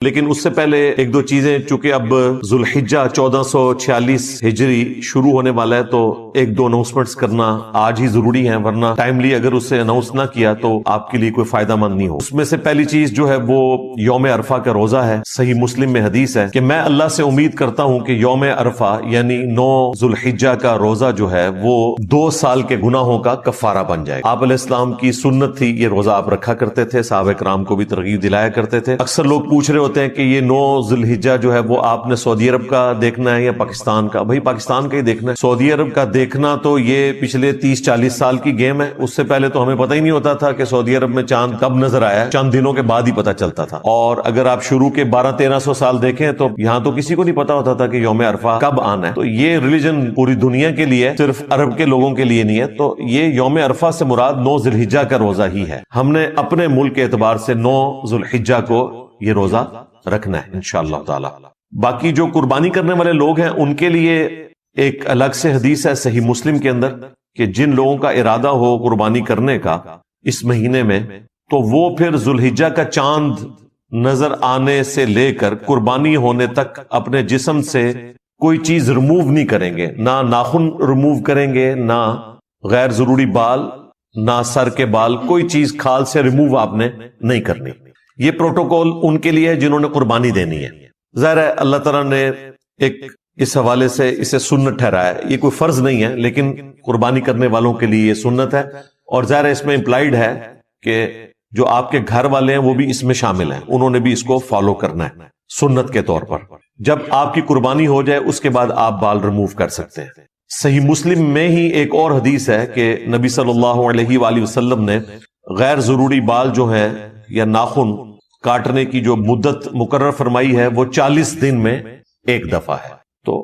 لیکن اس سے پہلے ایک دو چیزیں، چونکہ اب ذوالحجہ 1446 ہجری شروع ہونے والا ہے، تو ایک دو اناؤنسمنٹس کرنا آج ہی ضروری ہیں، ورنہ ٹائملی اگر اسے اناؤنس نہ کیا تو آپ کے لیے کوئی فائدہ مند نہیں ہو۔ اس میں سے پہلی چیز جو ہے وہ یوم عرفہ کا روزہ ہے۔ صحیح مسلم میں حدیث ہے کہ میں اللہ سے امید کرتا ہوں کہ یوم عرفہ یعنی 9 ذوالحجہ کا روزہ جو ہے وہ 2 سال کے گناہوں کا کفارہ بن جائے گا۔ آپ علیہ السلام کی سنت تھی، یہ روزہ آپ رکھا کرتے تھے، صحابہ کرام کو بھی ترغیب دلایا کرتے تھے۔ اکثر لوگ پوچھ رہے ہوتے ہیں کہ یہ 9 ذوالحجہ جو ہے وہ آپ نے سعودی عرب کا دیکھنا ہے یا پاکستان کا؟ بھائی پاکستان کا ہی دیکھنا ہے۔ سعودی عرب کا دیکھنا تو یہ پچھلے 30-40 سال کی گیم ہے، اس سے پہلے تو ہمیں پتہ ہی نہیں ہوتا تھا کہ سعودی عرب میں چاند کب نظر آیا ہے، چند دنوں کے بعد ہی پتہ چلتا تھا۔ اور اگر آپ شروع کے 1200-1300 سال دیکھیں تو یہاں تو کسی کو نہیں پتا ہوتا تھا کہ یوم عرفہ کب آنا ہے۔ تو یہ ریلیجن پوری دنیا کے لیے، صرف عرب کے لوگوں کے لیے نہیں ہے۔ تو یہ یوم عرفہ سے مراد 9 ذوالحجہ کا روزہ ہی ہے۔ ہم نے اپنے ملک کے اعتبار سے 9 ذوالحجہ کو یہ روزہ رکھنا ہے انشاءاللہ تعالی۔ باقی جو قربانی کرنے والے لوگ ہیں ان کے لیے ایک الگ سے حدیث ہے صحیح مسلم کے اندر کہ جن لوگوں کا ارادہ ہو قربانی کرنے کا اس مہینے میں، تو وہ پھر ذوالحجہ کا چاند نظر آنے سے لے کر قربانی ہونے تک اپنے جسم سے کوئی چیز ریموو نہیں کریں گے، نہ ناخن ریموو کریں گے، نہ غیر ضروری بال، نہ سر کے بال، کوئی چیز کھال سے ریموو آپ نے نہیں کرنی۔ یہ پروٹوکول ان کے لیے ہے جنہوں نے قربانی دینی ہے۔ ظاہر ہے اللہ تعالیٰ نے ایک اس حوالے سے اسے سنت ٹھہرایا ہے، یہ کوئی فرض نہیں ہے لیکن قربانی کرنے والوں کے لیے یہ سنت ہے، اور ظاہر ہے اس میں امپلائیڈ ہے کہ جو آپ کے گھر والے ہیں وہ بھی اس میں شامل ہیں، انہوں نے بھی اس کو فالو کرنا ہے سنت کے طور پر۔ جب آپ کی قربانی ہو جائے اس کے بعد آپ بال ریموو کر سکتے ہیں۔ صحیح مسلم میں ہی ایک اور حدیث ہے کہ نبی صلی اللہ علیہ وآلہ وسلم نے غیر ضروری بال جو ہیں یا ناخن کاٹنے کی جو مدت مقرر فرمائی ہے وہ 40 دن میں ایک دفعہ ہے۔ تو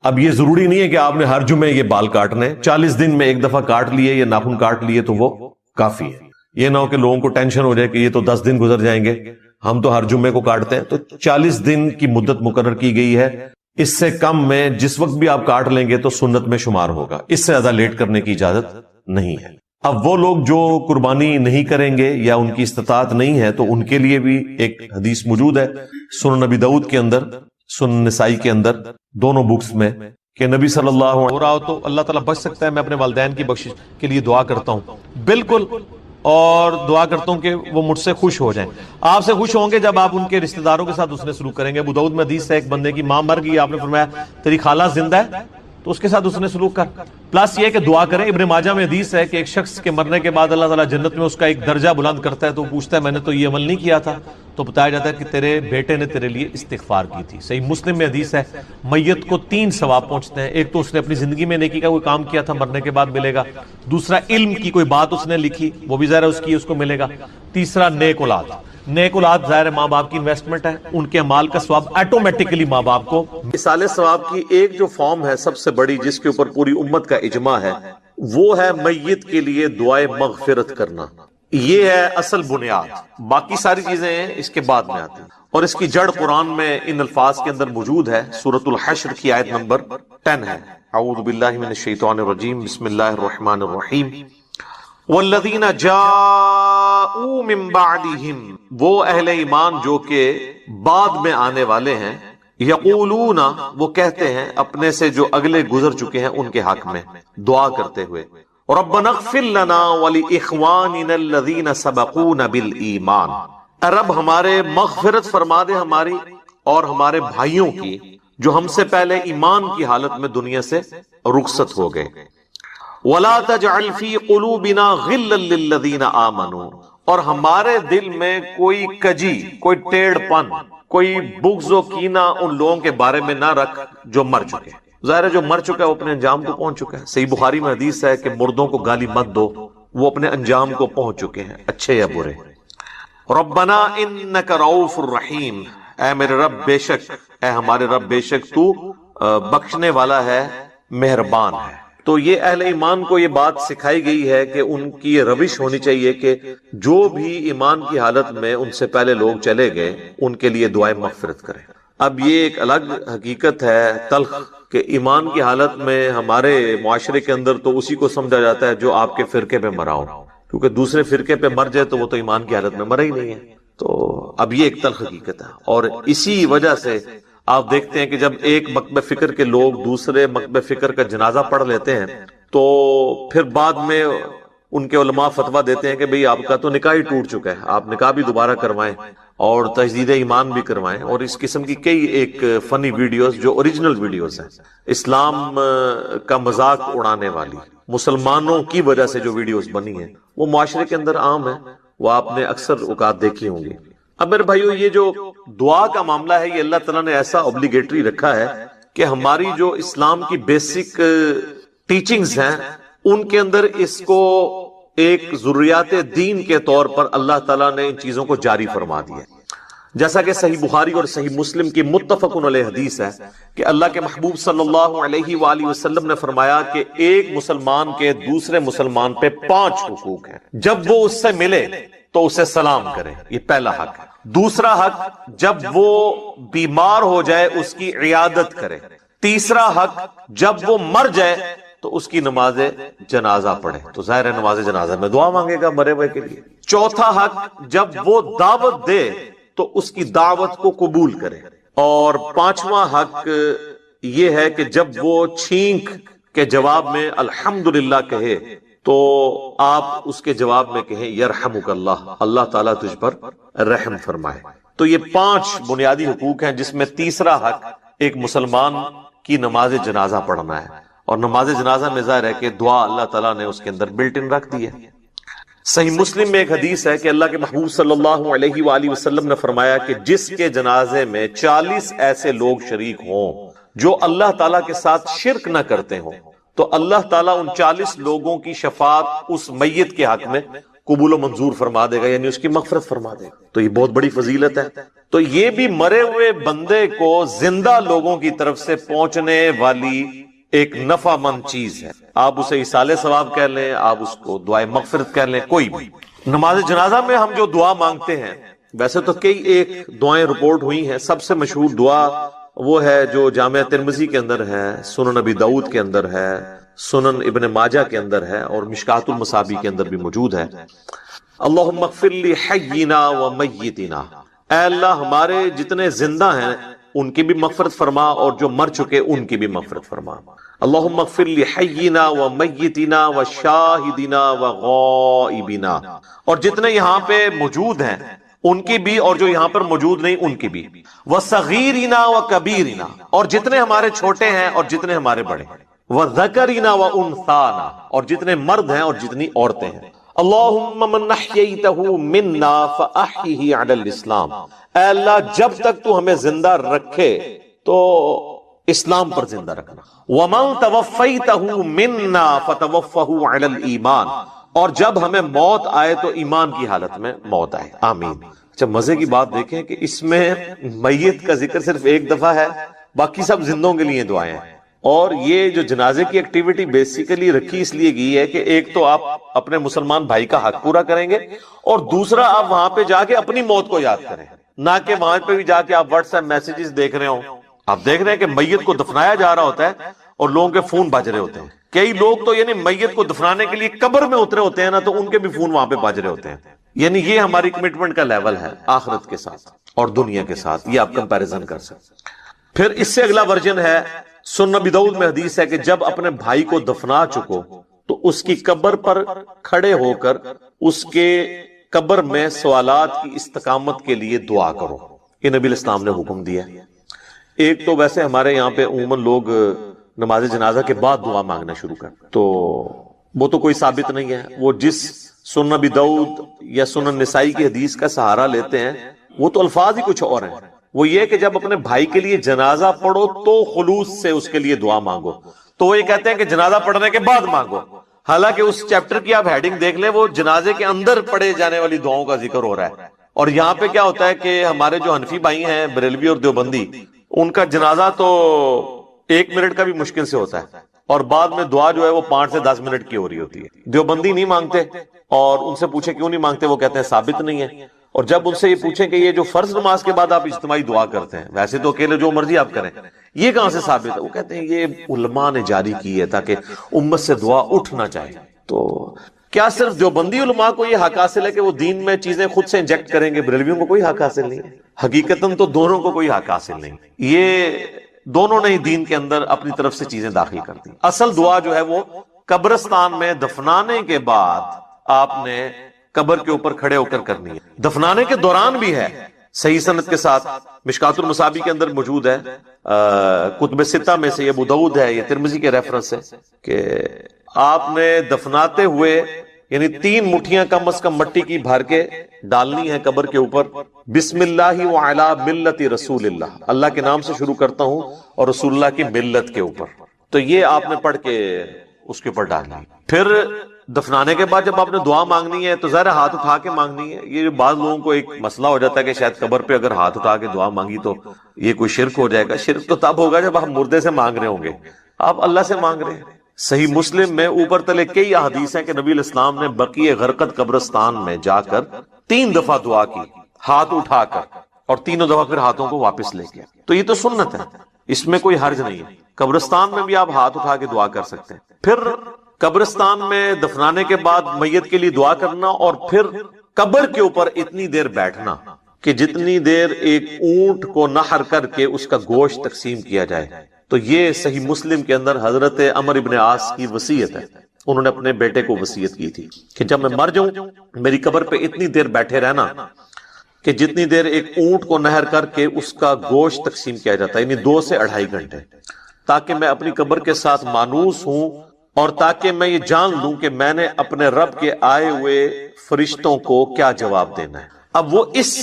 اب یہ ضروری نہیں ہے کہ آپ نے ہر جمعے یہ بال کاٹنے، 40 دن میں ایک دفعہ کاٹ لیے یا ناخن کاٹ لیے تو وہ کافی ہے۔ یہ نہ ہو کہ لوگوں کو ٹینشن ہو جائے کہ یہ تو 10 دن گزر جائیں گے، ہم تو ہر جمعے کو کاٹتے ہیں۔ تو 40 دن کی مدت مقرر کی گئی ہے، اس سے کم میں جس وقت بھی آپ کاٹ لیں گے تو سنت میں شمار ہوگا، اس سے زیادہ لیٹ کرنے کی اجازت نہیں ہے۔ اب وہ لوگ جو قربانی نہیں کریں گے یا ان کی استطاعت نہیں ہے تو ان کے لیے بھی ایک حدیث موجود ہے سنن نبی داؤد کے اندر، سنن نسائی کے اندر، دونوں بکس میں، کہ نبی صلی اللہ علیہ وسلم تو اللہ تعالیٰ بچ سکتا ہے، میں اپنے والدین کی بخشش کے لیے دعا کرتا ہوں بالکل، اور دعا کرتا ہوں کہ وہ مجھ سے خوش ہو جائیں۔ آپ سے خوش ہوں گے جب آپ ان کے رشتہ داروں کے ساتھ اس نے سلوک کریں گے۔ ابو داؤد میں حدیث ہے ایک بندے کی ماں مر گئی، آپ نے فرمایا تیری خالہ زندہ ہے تو اس کے ساتھ اس نے سلوک کر، پلس یہ کہ دعا کریں۔ ابن ماجہ میں حدیث ہے کہ ایک شخص کے مرنے کے بعد اللہ تعالیٰ جنت میں اس کا ایک درجہ بلند کرتا ہے، تو پوچھتا ہے میں نے تو یہ عمل نہیں کیا تھا، تو بتایا جاتا ہے کہ تیرے بیٹے نے تیرے لیے استغفار کی تھی۔ صحیح مسلم میں حدیث ہے میت کو 3 ثواب پہنچتے ہیں، ایک تو اس نے اپنی زندگی میں نیکی کا کوئی کام کیا تھا مرنے کے بعد ملے گا، دوسرا علم کی کوئی بات اس نے لکھی وہ بھی ظاہر ہے اس کی اس کو ملے گا، تیسرا نیک اولاد۔ نیک اولاد ظاہر ہے ماں باپ کی انویسٹمنٹ ہے، ان کے اعمال کا ثواب آٹومیٹکلی ماں باپ کو۔ مثال ثواب کی ایک جو فارم ہے سب سے بڑی جس کے اوپر پوری امت کا اجماع ہے وہ ہے میت کے لیے دعائے مغفرت کرنا، یہ ہے اصل بنیاد، باقی ساری چیزیں اس کے بعد میں آتی ہیں، اور اس کی جڑ قرآن میں ان الفاظ کے اندر موجود ہے۔ سورۃ الحشر کی آیت نمبر 10 ہے، اعوذ باللہ من الشیطان الرجیم، بسم اللہ الرحمن الرحیم، والذین جاءوا من بعدہم، وہ اہل ایمان جو کہ بعد میں آنے والے ہیں، یقولون، وہ کہتے ہیں اپنے سے جو اگلے گزر چکے ہیں ان کے حق میں دعا کرتے ہوئے، ربنا اغفر لنا ولاخواننا الذین سبقونا بالایمان، رب ہمارے مغفرت فرما دے ہماری اور ہمارے بھائیوں کی جو ہم سے پہلے ایمان کی حالت میں دنیا سے رخصت ہو گئے، ولا تجعل فی قلوبنا غلا للذین آمنوا، اور ہمارے دل میں کوئی کجی، کوئی ٹیڑھ پن، کوئی بغض و کینہ ان لوگوں کے بارے میں نہ رکھ جو مر چکے۔ ظاہر ہے جو مر چکا ہے وہ اپنے انجام کو پہنچ چکا ہے۔ صحیح بخاری میں حدیث ہے کہ مردوں کو گالی مت دو، وہ اپنے انجام کو پہنچ چکے ہیں، اچھے یا برے۔ ربنا انک رؤوف الرحیم، اے میرے رب بے شک، اے ہمارے رب بے شک تو بخشنے والا ہے، مہربان ہے۔ تو یہ اہل ایمان کو یہ بات سکھائی گئی ہے کہ ان کی یہ روش ہونی چاہیے کہ جو بھی ایمان کی حالت میں ان سے پہلے لوگ چلے گئے ان کے لیے دعائیں مغفرت کریں۔ اب یہ ایک الگ حقیقت ہے تلخ کہ ایمان کی حالت میں ہمارے معاشرے کے اندر تو اسی کو سمجھا جاتا ہے جو آپ کے فرقے پہ مرا ہو، کیونکہ دوسرے فرقے پہ مر جائے تو وہ تو ایمان کی حالت میں مرا ہی نہیں ہے۔ تو اب یہ ایک تلخ حقیقت ہے، اور اسی وجہ سے آپ دیکھتے ہیں کہ جب ایک مکتب فکر کے لوگ دوسرے مکتب فکر کا جنازہ پڑھ لیتے ہیں تو پھر بعد میں ان کے علماء فتویٰ دیتے ہیں کہ بھئی آپ کا تو نکاح ہی ٹوٹ چکا ہے، آپ نکاح بھی دوبارہ کروائیں اور تجدید ایمان بھی کروائیں، اور اس قسم کی کئی ایک فنی ویڈیوز جو اوریجنل ویڈیوز ہیں، اسلام کا مذاق اڑانے والی، مسلمانوں کی وجہ سے جو ویڈیوز بنی ہیں وہ معاشرے کے اندر عام ہیں، وہ آپ نے اکثر اوقات دیکھی ہوں گی۔ اب میرے بھائیو، یہ جو دعا کا معاملہ ہے یہ اللہ تعالیٰ نے ایسا اوبلیگیٹری رکھا ہے کہ ہماری جو اسلام کی بیسک ٹیچنگز ہیں ان کے اندر اس کو ایک ضروریات دین کے طور پر اللہ تعالیٰ نے ان چیزوں کو جاری فرما دیا ہے۔ جیسا کہ صحیح بخاری اور صحیح مسلم کی متفق علیہ حدیث ہے کہ اللہ کے محبوب صلی اللہ علیہ وآلہ وسلم نے فرمایا کہ ایک مسلمان کے دوسرے مسلمان پہ 5 حقوق ہیں۔ جب وہ اس سے ملے تو اسے سلام کرے، یہ پہلا حق ہے۔ دوسرا حق، جب وہ بیمار ہو جائے اس کی عیادت کرے۔ تیسرا حق، جب وہ مر جائے تو اس کی نماز جنازہ پڑھے، تو ظاہر ہے نماز جنازہ میں دعا مانگے گا مرے ہوئے کے لیے۔ چوتھا حق، جب وہ دعوت دے تو اس کی دعوت کو قبول کرے۔ اور 5واں حق یہ ہے کہ جب وہ چھینک کے جواب میں الحمدللہ کہے تو آپ اس کے جواب میں کہیں یرحمک اللہ، اللہ تعالیٰ تجھ پر رحم فرمائے۔ تو یہ 5 بنیادی حقوق ہیں جس میں تیسرا حق ایک مسلمان کی نماز جنازہ پڑھنا ہے، اور نماز جنازہ میں ظاہر ہے کہ دعا اللہ تعالیٰ نے اس کے اندر بلٹ ان رکھ دی ہے۔ صحیح مسلم میں ایک حدیث ہے کہ اللہ کے محبوب صلی اللہ علیہ وآلہ وسلم نے فرمایا کہ جس کے جنازے میں 40 ایسے لوگ شریک ہوں جو اللہ تعالیٰ کے ساتھ شرک نہ کرتے ہوں تو اللہ تعالیٰ ان 40 لوگوں کی شفاعت اس میت کے حق میں قبول و منظور فرما دے گا، یعنی اس کی مغفرت فرما دے گا۔ تو یہ بہت بڑی فضیلت ہے۔ تو یہ بھی مرے ہوئے بندے کو زندہ لوگوں کی طرف سے پہنچنے والی ایک نفع مند چیز ہے۔ آپ اسے ایصال ثواب کہہ لیں، آپ اس کو دعائے مغفرت کہہ لیں، کوئی بھی۔ نماز جنازہ میں ہم جو دعا مانگتے ہیں، ویسے تو کئی ایک دعائیں رپورٹ ہوئی ہیں، سب سے مشہور دعا وہ ہے جو جامعہ ترمذی کے اندر ہے، سنن ابی داؤد کے اندر ہے، سنن ابن ماجہ کے اندر ہے، اور مشکات المصابیح کے اندر بھی موجود ہے۔ اللہم اغفر لی حینا و میتنا، اے اللہ ہمارے جتنے زندہ ہیں ان کی بھی مغفرت فرما اور جو مر چکے ان کی بھی مغفرت فرما۔ اللہم اغفر لی حینا و میتنا و شاہدنا و غائبنا، اور جتنے یہاں پہ موجود ہیں ان کی بھی اور جو یہاں پر موجود نہیں ان کی بھی، وصغیرنا و کبیرنا، اور جتنے ہمارے چھوٹے ہیں اور جتنے ہمارے بڑے ہیں، وذکرنا و انثانا، اور جتنے مرد ہیں اور جتنی عورتیں ہیں۔ اللہم من احییتہ منا فاحیہ علی الاسلام، اے اللہ جب تک تو ہمیں زندہ رکھے تو اسلام پر زندہ رکھنا۔ ومن توفیتہ منا فتوفہ علی الایمان، اور جب ہمیں موت آئے تو ایمان کی حالت میں موت آئے، آمین۔ اچھا، مزے کی بات دیکھیں کہ اس میں میت کا ذکر صرف ایک دفعہ ہے، باقی سب زندوں کے لیے دعائیں ہیں۔ اور یہ جو جنازے کی ایکٹیویٹی بیسیکلی رکھی اس لیے گئی ہے کہ ایک تو آپ اپنے مسلمان بھائی کا حق پورا کریں گے، اور دوسرا آپ وہاں پہ جا کے اپنی موت کو یاد کریں، نہ کہ وہاں پہ بھی جا کے آپ واٹس ایپ میسیجز دیکھ رہے ہوں۔ آپ دیکھ رہے ہیں کہ میت کو دفنایا جا رہا ہوتا ہے اور لوگوں کے فون بج رہے ہوتے ہیں۔ کئی لوگ تو یعنی میت کو دفنانے کے لیے قبر میں اترے ہوتے ہیں نا، تو ان کے بھی فون وہاں پہ بج رہے ہوتے ہیں۔ یعنی یہ ہماری کمٹمنٹ کا لیول ہے آخرت کے ساتھ اور دنیا کے ساتھ، یہ آپ کمپیریزن کر سکتے ہیں۔ پھر اس سے اگلا ورژن ہے، سنن ابی داؤد میں حدیث ہے کہ جب اپنے بھائی کو دفنا چکو تو اس کی قبر پر کھڑے ہو کر اس کے قبر میں سوالات کی استقامت کے لیے دعا کرو۔ یہ نبی الاسلام نے حکم دیا۔ ایک تو ویسے ہمارے یہاں پہ عموماً لوگ نماز جنازہ کے بعد دعا مانگنا شروع کر، تو وہ تو کوئی ثابت نہیں ہے۔ وہ جس سنن ابی داؤد یا سنن نسائی کی حدیث کا سہارا لیتے ہیں وہ تو الفاظ ہی کچھ اور ہیں۔ وہ یہ کہ جب اپنے بھائی کے لیے جنازہ پڑھو تو خلوص سے اس کے لیے دعا مانگو، تو وہ یہ کہتے ہیں کہ جنازہ پڑھنے کے بعد مانگو، حالانکہ اس چیپٹر کی آپ ہیڈنگ دیکھ لیں، وہ جنازے کے اندر پڑھے جانے والی دعاؤں کا ذکر ہو رہا ہے۔ اور یہاں پہ کیا ہوتا ہے کہ ہمارے جو حنفی بھائی ہیں، بریلوی اور دیوبندی، ان کا جنازہ تو 1 منٹ کا بھی مشکل سے ہوتا ہے، اور بعد میں دعا جو ہے وہ 5 سے 10 منٹ کی ہو رہی ہوتی ہے۔ دیوبندی نہیں مانگتے، اور ان سے پوچھے کیوں نہیں مانگتے، وہ کہتے ہیں ثابت نہیں ہے۔ اور جب ان سے یہ پوچھیں کہ یہ جو فرض نماز کے بعد آپ اجتماعی دعا کرتے ہیں، ویسے تو اکیلے جو مرضی آپ کریں، یہ کہاں سے ثابت ہے؟ وہ کہتے ہیں یہ علماء نے جاری کی ہے تاکہ امت سے دعا اٹھ نہ جائے۔ تو کیا صرف دیوبندی علماء کو یہ حق حاصل ہے کہ وہ دین میں چیزیں خود سے انجیکٹ کریں گے؟ بریلویوں کو کوئی حق حاصل نہیں ہے. حقیقتاً تو دونوں کو کوئی حق حاصل نہیں. یہ دونوں نے ہی دین کے اندر اپنی طرف سے چیزیں داخل کر دی. اصل دعا جو ہے وہ قبرستان میں دفنانے کے بعد آپ نے قبر کے اوپر کھڑے ہو کر کرنی ہے. دفنانے کے دوران بھی ہے صحیح سند کے ساتھ. مشکات المصابی کے اندر موجود ہے, کتب ستہ میں سے یہ ابو داؤد ہے, یہ ترمذی کے ریفرنس ہے کہ آپ نے دفناتے ہوئے یعنی 3 مٹھیاں کم از کم مٹی کی بھر کے ڈالنی ہے قبر کے اوپر. بسم اللہ وعلی ملت رسول اللہ, اللہ کے نام سے شروع کرتا ہوں اور رسول اللہ کی ملت کے اوپر. تو یہ آپ نے پڑھ کے اس کے اوپر ڈالنی ہے. پھر دفنانے کے بعد جب آپ نے دعا مانگنی ہے تو ظاہر ہاتھ اٹھا کے مانگنی ہے. یہ بعض لوگوں کو ایک مسئلہ ہو جاتا ہے کہ شاید قبر پہ اگر ہاتھ اٹھا کے دعا مانگی تو یہ کوئی شرک ہو جائے گا. شرک تو تب ہوگا جب آپ مردے سے مانگ رہے ہوں گے, آپ اللہ سے مانگ رہے ہیں. صحیح مسلم میں اوپر تلے کئی احادیث ہیں کہ نبی علیہ السلام نے بقیع غرقد قبرستان میں جا کر 3 دفعہ دعا کی ہاتھ اٹھا کر, اور 3 دفعہ پھر ہاتھوں کو واپس لے گیا. تو یہ تو سنت ہے, اس میں کوئی حرج نہیں ہے. قبرستان میں بھی آپ ہاتھ اٹھا کے دعا کر سکتے ہیں. پھر قبرستان میں دفنانے کے بعد میت کے لیے دعا کرنا, اور پھر قبر کے اوپر اتنی دیر بیٹھنا کہ جتنی دیر ایک اونٹ کو نحر کر کے اس کا گوشت تقسیم کیا جائے. تو یہ صحیح مسلم کے اندر حضرت عمر ابن عاص کی وصیت ہے. انہوں نے اپنے بیٹے کو وصیت کی تھی کہ جب میں مر جاؤں میری قبر پہ اتنی دیر بیٹھے رہنا کہ جتنی دیر ایک اونٹ کو نحر کر کے اس کا گوشت تقسیم کیا جاتا ہے, یعنی 2 سے 2.5 گھنٹے, تاکہ میں اپنی قبر کے ساتھ مانوس ہوں اور تاکہ میں یہ جان لوں کہ میں نے اپنے رب کے آئے ہوئے فرشتوں کو کیا جواب دینا ہے. اب وہ اس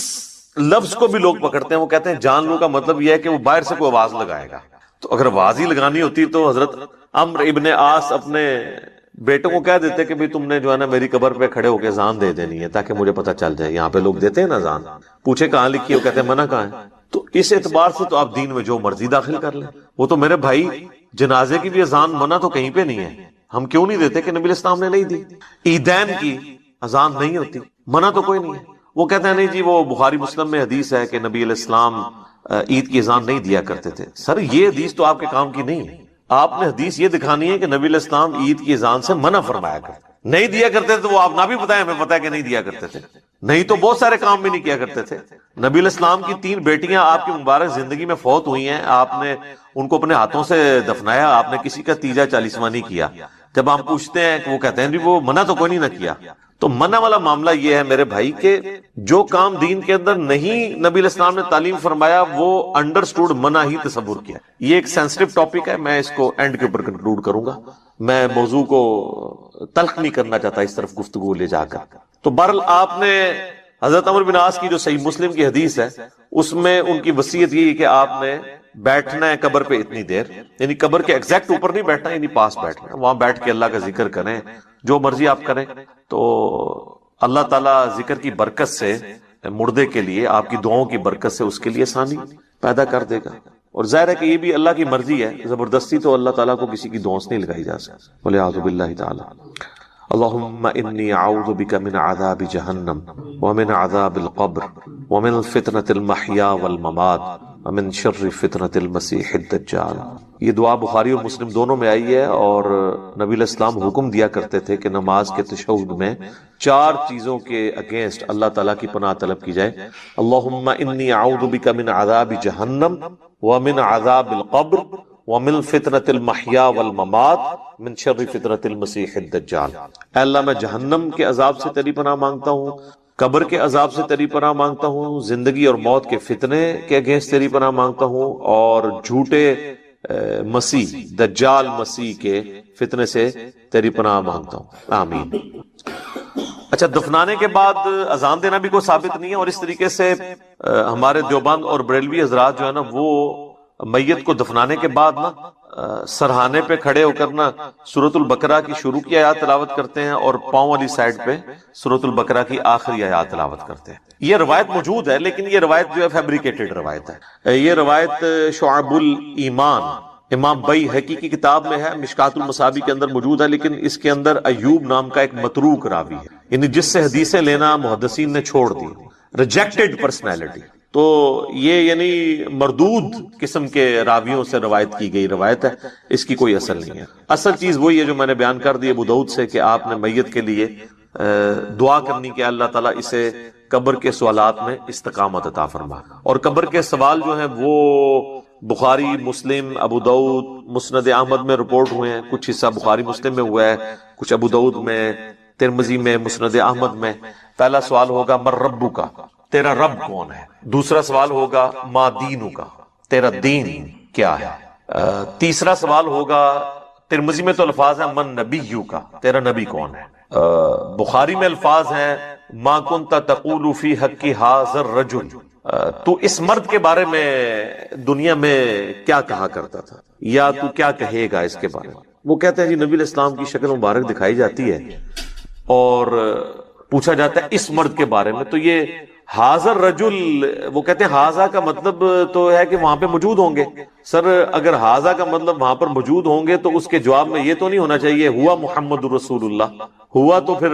لفظ کو بھی لوگ پکڑتے ہیں, وہ کہتے ہیں جان لوں کا مطلب یہ ہے کہ وہ باہر سے کوئی آواز لگائے گا. تو اگر آواز ہی لگانی ہوتی تو حضرت عمرو ابن عاص اپنے بیٹوں کو کہہ دیتے کہ تم نے جو ہے نا میری قبر پہ کھڑے ہو کے اذان دے دینی ہے تاکہ مجھے پتہ چل جائے. یہاں پہ لوگ دیتے ہیں نا اذان, پوچھے کہاں لکھی ہے, وہ کہتے ہیں منع کہاں ہے. تو اس اعتبار سے تو آپ دین میں جو مرضی داخل کر لیں. وہ تو میرے بھائی جنازے کی بھی اذان منع تو کہیں پہ نہیں ہے. ہم کیوں نہیں دیتے کہ نبی علیہ السلام نے نہیں دی. عیدین کی اذان نہیں ہوتی, منع تو کوئی نہیں ہے. وہ کہتے ہیں نہیں جی وہ بخاری مسلم میں حدیث ہے کہ نبی علیہ السلام عید کی اذان نہیں دیا کرتے تھے. سر یہ حدیث تو آپ کے کام کی نہیں ہے. آپ نے حدیث یہ دکھانی ہے کہ نبی علیہ السلام عید کی اذان سے منع فرمایا کرتے, نہیں دیا کرتے تھے. وہ آپ نہ بھی بتائیں, ہمیں پتا ہے کہ نہیں دیا کرتے تھے, نہیں تو بہت سارے کام بھی نہیں کیا کرتے تھے. نبی علیہ السلام کی 3 بیٹیاں آپ کی مبارک زندگی میں فوت ہوئی ہیں, آپ نے ان کو اپنے ہاتھوں سے دفنایا, آپ نے کسی کا تیجا 40واں نہیں کیا. جب ہم پوچھتے ہیں کہ وہ کہتے ہیں جی وہ منع تو کوئی نہیں نہ کیا. تو منع والا معاملہ یہ ہے میرے بھائی کہ جو کام دین کے اندر نہیں نبی علیہ السلام نے تعلیم فرمایا وہ انڈرسٹوڈ منع ہی تصور کیا. یہ ایک سینسٹیو ٹاپک ہے, میں اس کو اینڈ کے اوپر کنکلوڈ کروں گا. میں موضوع کو تلخ نہیں کرنا چاہتا اس طرف گفتگو لے جا کر. تو بہرحال آپ نے حضرت عمرو بن عاص کی جو صحیح مسلم کی حدیث ہے اس میں ان کی وصیت یہ کہ آپ نے بیٹھنا ہے قبر پہ اتنی دیر, یعنی قبر کے ایگزیکٹ اوپر نہیں بیٹھنا, یعنی پاس بیٹھنا ہے, وہاں بیٹھ کے اللہ کا ذکر کریں, جو مرضی آپ کریں. تو اللہ تعالیٰ ذکر کی برکت سے مردے کے لیے, آپ کی دعاؤں کی برکت سے اس کے لیے آسانی پیدا کر دے گا. اور ظاہر ہے کہ یہ بھی اللہ کی مرضی ہے, زبردستی تو اللہ تعالیٰ کو کسی کی دعاؤں سے نہیں لگائی جا سکتی. والعیاذ باللہ تعالی. اللہم انی اعوذ بک من عذاب جہنم ومن عذاب القبر ومن فتنة المحیا والممات ومن شر فتنة المسیح الدجال. یہ دعا بخاری اور مسلم دونوں میں آئی ہے, اور نبی علیہ السلام حکم دیا کرتے تھے کہ نماز کے تشہد میں 4 چیزوں کے اگینسٹ اللہ تعالیٰ کی پناہ طلب کی جائے. اللہم انی اعوذ بک من عذاب جہنم ومن عذاب القبر ومن فتنة المحیا والممات من شر فتنة المسیح الدجال. اے اللہ میں جہنم کے عذاب سے تیری پناہ مانگتا ہوں, قبر کے عذاب سے تیری پناہ مانگتا ہوں, زندگی اور موت کے فتنے کے اگینسٹ تیری پناہ مانگتا ہوں, اور جھوٹے مسیح دجال مسیح کے فتنے سے تیری پناہ مانگتا ہوں. آمین. اچھا, دفنانے کے بعد اذان دینا بھی کوئی ثابت نہیں ہے, اور اس طریقے سے ہمارے دیوبند اور بریلوی حضرات جو ہے نا وہ میت کو دفنانے کے بعد نا سرہانے پہ کھڑے ہو کر نا سورۃ البقرہ کی شروع کی آیات تلاوت کرتے ہیں, اور پاؤں والی سائڈ پہ سورۃ البقرہ کی آخری آیات تلاوت کرتے ہیں. یہ روایت موجود ہے, لیکن یہ روایت جو ہے فیبریکیٹڈ روایت ہے. یہ روایت شعب الایمان امام بیہقی کی کتاب میں ہے, مشکات المصابی کے اندر موجود ہے, لیکن اس کے اندر ایوب نام کا ایک متروک راوی ہے, یعنی جس سے حدیثیں لینا محدثین نے چھوڑ دی, ریجیکٹڈ پرسنالٹی. تو یہ یعنی مردود قسم کے راویوں سے روایت کی گئی روایت ہے، اس کی کوئی اصل نہیں ہے۔ اصل چیز وہی ہے جو میں نے بیان کر دی ابو داؤد سے، کہ آپ نے میت کے لیے دعا کرنی کہ اللہ تعالیٰ اسے قبر کے سوالات میں استقامت عطا فرما۔ اور قبر کے سوال جو ہیں وہ بخاری، مسلم، ابو داؤد، مسند احمد میں رپورٹ ہوئے ہیں، کچھ حصہ بخاری مسلم میں ہوا ہے، کچھ ابو داؤد میں، ترمذی میں، مسند احمد میں۔ پہلا سوال ہوگا من ربو کا، تیرا رب کون ہے؟ دوسرا سوال ہوگا ما دینو کا، تیرا دین کیا ہے؟ تیسرا سوال ہوگا، ترمذی میں تو الفاظ ہیں من نبیو کا، تیرا نبی کون ہے؟ بخاری میں الفاظ ہیں ما کنت تقول فی حق ھذا الرجل، تو اس مرد کے بارے میں دنیا میں کیا کہا کرتا تھا، یا تو کیا کہے گا اس کے بارے میں؟ وہ کہتے ہیں جی نبی علیہ السلام کی شکل مبارک دکھائی جاتی ہے اور پوچھا جاتا ہے اس مرد کے بارے میں، تو یہ حاضر رجل، وہ کہتے ہیں حاضا کا مطلب تو ہے کہ وہاں پہ موجود ہوں گے۔ سر اگر حاضا کا مطلب وہاں پر موجود ہوں گے تو اس کے جواب میں یہ تو نہیں ہونا چاہیے ہوا محمد رسول اللہ، ہوا تو پھر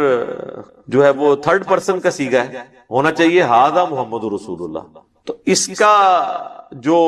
جو ہے وہ تھرڈ پرسن کا صیغہ ہے، ہونا چاہیے حاضا محمد رسول اللہ۔ تو اس کا جو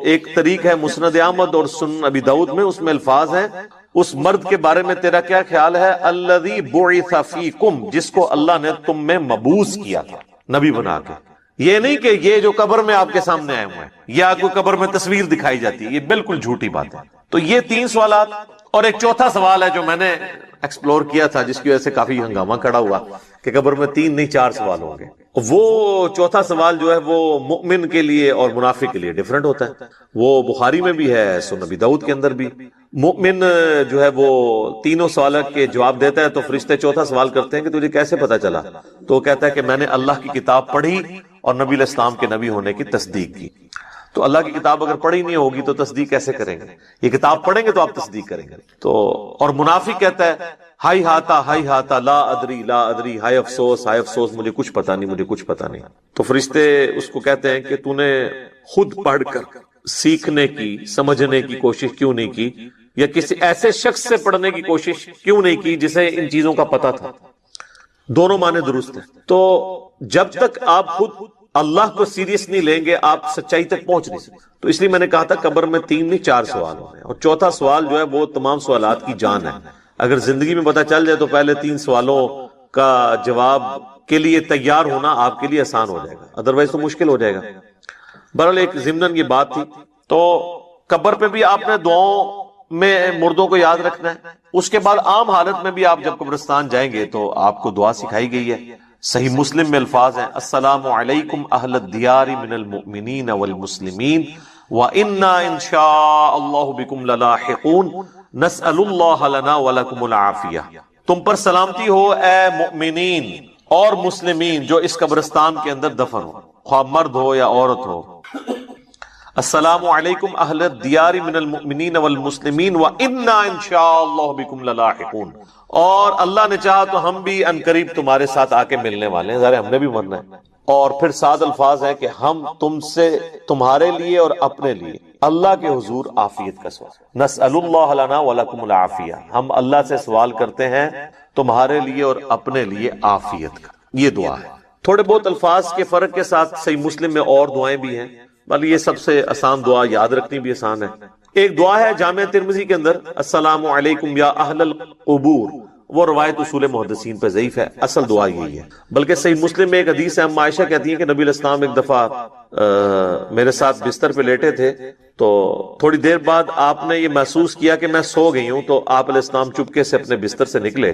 ایک طریق ہے مسند احمد اور سنن ابی داؤد میں، اس میں الفاظ ہیں اس مرد کے بارے میں تیرا کیا خیال ہے؟ الذی بعث فیکم، جس کو اللہ نے تم میں مبعوث کیا تھا نبی بنا کے۔ یہ نہیں کہ یہ جو قبر میں آپ کے سامنے آئے ہوئے ہیں یا کوئی قبر میں تصویر دکھائی جاتی ہے، یہ بالکل جھوٹی بات ہے۔ تو یہ 3 سوالات، اور ایک چوتھا سوال ہے جو میں نے ایکسپلور کیا تھا جس کی وجہ سے کافی ہنگامہ کھڑا ہوا کہ قبر میں 3 نہیں 4 سوال ہوں گے۔ وہ چوتھا سوال جو ہے وہ مؤمن کے لیے اور منافق کے لیے ڈیفرنٹ ہوتا ہے، وہ بخاری میں بھی ہے، سنن ابی داؤد کے اندر بھی۔ مؤمن جو ہے وہ تینوں سوال کے جواب دیتا ہے تو فرشتے چوتھا سوال کرتے ہیں کہ تجھے کیسے پتا چلا؟ تو وہ کہتا ہے کہ میں نے اللہ کی کتاب پڑھی اور نبی علیہ السلام کے نبی ہونے کی تصدیق کی۔ تو اللہ کی کتاب اگر پڑھی نہیں ہوگی تو تصدیق کیسے کریں گے؟ یہ کتاب پڑھیں گے تو آپ تصدیق کریں گے۔ تو اور منافق کہتا ہے ہائی ہاتا لا ادری، ہائے افسوس مجھے کچھ پتا نہیں، مجھے کچھ پتا نہیں۔ تو فرشتے اس کو کہتے ہیں کہ تو نے خود پڑھ کر سیکھنے کی، سمجھنے کی کوشش کیوں نہیں کی، یا کسی ایسے شخص سے پڑھنے کی کوشش کیوں نہیں کی جسے ان چیزوں کا پتا تھا؟ دونوں معنی درست ہیں۔ تو جب تک آپ خود اللہ کو سیریس نہیں لیں گے آپ سچائی تک پہنچ نہیں سکتے۔ تو اس لیے میں نے کہا تھا قبر میں 3 نہیں 4 سوال ہونے، اور چوتھا سوال جو ہے وہ تمام سوالات کی جان ہے۔ اگر زندگی میں پتا چل جائے تو پہلے 3 سوالوں کا جواب کے لیے تیار ہونا آپ کے لیے آسان ہو جائے گا، ادروائز تو مشکل ہو جائے گا۔ بہرحال ایک ضمناً یہ بات تھی۔ تو قبر پہ بھی آپ نے دعاؤں میں مردوں کو یاد رکھنا ہے، اس کے بعد عام حالت میں بھی آپ جب قبرستان جائیں گے تو آپ کو دعا سکھائی گئی ہے۔ صحیح مسلم میں الفاظ ہیں السلام علیکم اہل الدیار من المؤمنین والمسلمین وَإِنَّا إِن شَاءَ اللَّهُ بِكُمْ لَلَاحِقُونَ نَسْأَلُ اللَّهَ لَنَا وَلَكُمُ الْعَافِيَةَ، تم پر سلامتی ہو اے مؤمنین اور مسلمین جو اس قبرستان کے اندر دفن ہو، خواہ مرد ہو یا عورت ہو۔ السلام علیکم اہل الدیار من المؤمنین والمسلمین وَإِنَّا إِن شَاءَ اللَّهُ بِكُمْ لَلَاحِقُونَ، اور اللہ نے چاہا تو ہم بھی انقریب تمہارے ساتھ آ کے ملنے والے ہیں، ظاہر ہم نے بھی مرنا ہے۔ اور پھر 7 الفاظ ہیں کہ ہم تم سے تمہارے لیے اور اپنے لیے اللہ کے حضور عافیت کا سوال، نسأل اللہ لنا ولکم العافیہ، ہم اللہ سے سوال کرتے ہیں تمہارے لیے اور اپنے لیے عافیت کا۔ یہ دعا ہے۔ تھوڑے بہت الفاظ کے فرق کے ساتھ صحیح مسلم میں اور دعائیں بھی ہیں، بلکہ یہ سب سے آسان دعا، یاد رکھنی بھی آسان ہے۔ ایک دعا ہے جامع ترمذی کے اندر السلام علیکم یا اہل القبور، وہ روایت اصول محدثین پہ ضعیف ہے، اصل دعا یہی ہے۔ بلکہ صحیح مسلم میں ایک حدیث ہے، اما عائشہ کہتی ہیں کہ نبی علیہ السلام ایک دفعہ میرے ساتھ بستر پہ لیٹے تھے، تو تھوڑی دیر بعد آپ نے یہ محسوس کیا کہ میں سو گئی ہوں، تو آپ علیہ السلام چپکے سے اپنے بستر سے نکلے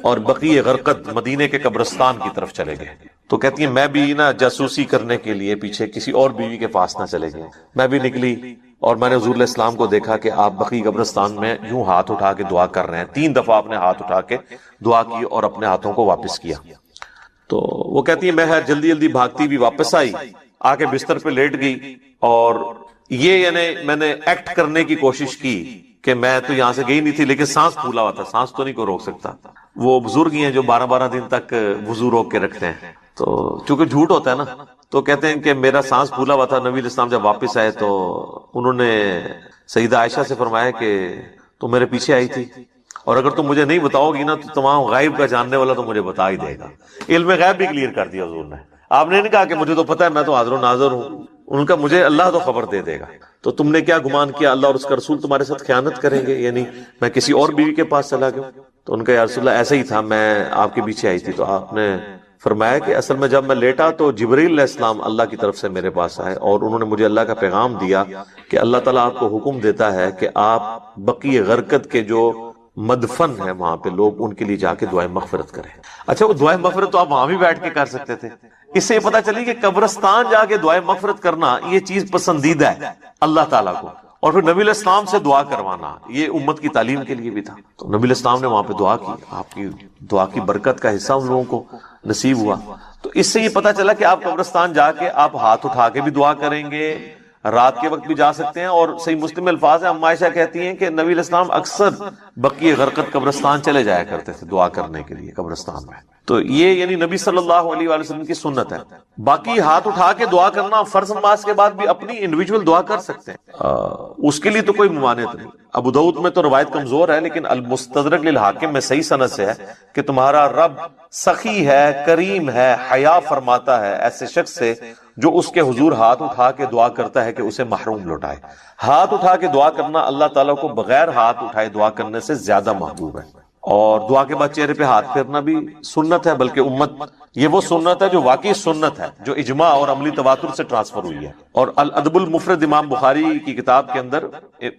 اور بقیع غرقد مدینے کے قبرستان کی طرف چلے گئے۔ تو کہتی ہیں میں بھی نا جاسوسی کرنے کے لیے پیچھے کسی اور بیوی کے پاس نہ چلے گئے، میں بھی نکلی اور میں نے حضور علیہ السلام کو دیکھا کہ آپ بقیع قبرستان میں یوں ہاتھ اٹھا کے دعا کر رہے ہیں۔ 3 دفعہ آپ نے ہاتھ اٹھا کے دعا کی اور اپنے ہاتھوں کو واپس کیا۔ تو وہ کہتی ہیں میں جلدی جلدی بھاگتی بھی واپس آئی، آ کے بستر پہ لیٹ گئی، اور یہ یعنی میں نے ایکٹ کرنے کی کوشش کی کہ میں تو یہاں سے گئی نہیں تھی، لیکن سانس پھولا ہوا تھا، سانس تو نہیں کو روک سکتا۔ وہ بزرگ ہیں جو 12 دن تک وضو روک کے رکھتے ہیں، تو چونکہ جھوٹ ہوتا ہے نا، تو کہتے ہیں کہ میرا سانس پھولا ہوا تھا۔ نبی علیہ السلام جب واپس آئے تو انہوں نے سیدہ عائشہ سے فرمایا کہ تم میرے پیچھے آئی تھی، اور اگر تم مجھے نہیں بتاؤ گی نا تو تمام غائب کا جاننے والا تو مجھے بتا ہی دے گا۔ علم غیب بھی کلیئر کر دیا حضور نے۔ آپ نے نہیں کہا کہ مجھے تو پتا ہے میں تو حاضر و ناظر ہوں، ان کا مجھے اللہ تو خبر دے دے گا، تو تم نے کیا گمان کیا اللہ اور اس کا رسول تمہارے ساتھ خیانت کریں گے، یعنی میں کسی اور بیوی کے پاس چلا گیا؟ تو ان کا یا رسول اللہ ایسا ہی تھا، میں آپ کے پیچھے آئی تھی۔ تو آپ نے فرمایا کہ اصل میں جب میں لیٹا تو جبرائیل علیہ السلام اللہ کی طرف سے میرے پاس آئے اور انہوں نے مجھے اللہ کا پیغام دیا کہ اللہ تعالیٰ آپ کو حکم دیتا ہے کہ آپ بقیع غرقد کے جو مدفن ہے وہاں پہ لوگ، ان کے لیے جا کے دعائیں مغفرت کریں۔ اچھا، وہ دعائیں مغفرت تو آپ وہاں بھی بیٹھ کے کر سکتے تھے۔ اس سے یہ پتہ چلی کہ قبرستان جا کے دعائیں مغفرت کرنا یہ چیز پسندیدہ ہے اللہ تعالیٰ کو، اور پھر نبی علیہ السلام سے دعا کروانا یہ امت کی تعلیم کے لیے بھی تھا۔ تو نبی علیہ السلام نے وہاں پہ دعا کی، آپ کی دعا کی برکت کا حصہ ان لوگوں کو نصیب ہوا۔ تو اس سے یہ پتہ چلا کہ آپ قبرستان جا کے آپ ہاتھ اٹھا کے بھی دعا کریں گے، رات کے وقت بھی جا سکتے ہیں، اور صحیح مسلم میں الفاظ ہیں، ام عائشہ کہتی ہیں کہ نبی علیہ السلام اکثر بقیع غرقد قبرستان چلے جایا کرتے تھے دعا کرنے کے لیے قبرستان میں۔ تو یہ یعنی نبی صلی اللہ علیہ وآلہ وسلم کی سنت ہے۔ باقی ہاتھ اٹھا کے دعا کرنا فرض نماز کے بعد بھی اپنی انڈیویجول دعا کر سکتے ہیں، اس کے لیے تو کوئی ممانعت نہیں۔ ابو داؤد میں تو روایت کمزور ہے، لیکن المستدرک للحاکم میں صحیح سند سے ہے کہ تمہارا رب سخی ہے، کریم ہے، حیا فرماتا ہے ایسے شخص سے جو اس کے حضور ہاتھ اٹھا کے دعا کرتا ہے کہ اسے محروم لوٹائے۔ ہاتھ اٹھا کے دعا کرنا اللہ تعالیٰ کو بغیر ہاتھ اٹھائے دعا کرنے سے زیادہ محبوب ہے، اور دعا کے بعد چہرے پہ ہاتھ پھیرنا بھی سنت ہے، بلکہ امت یہ وہ سنت ہے جو واقعی سنت ہے، جو اجماع اور عملی تواتر سے ٹرانسفر ہوئی ہے۔ اور الادب المفرد امام بخاری کی کتاب کے اندر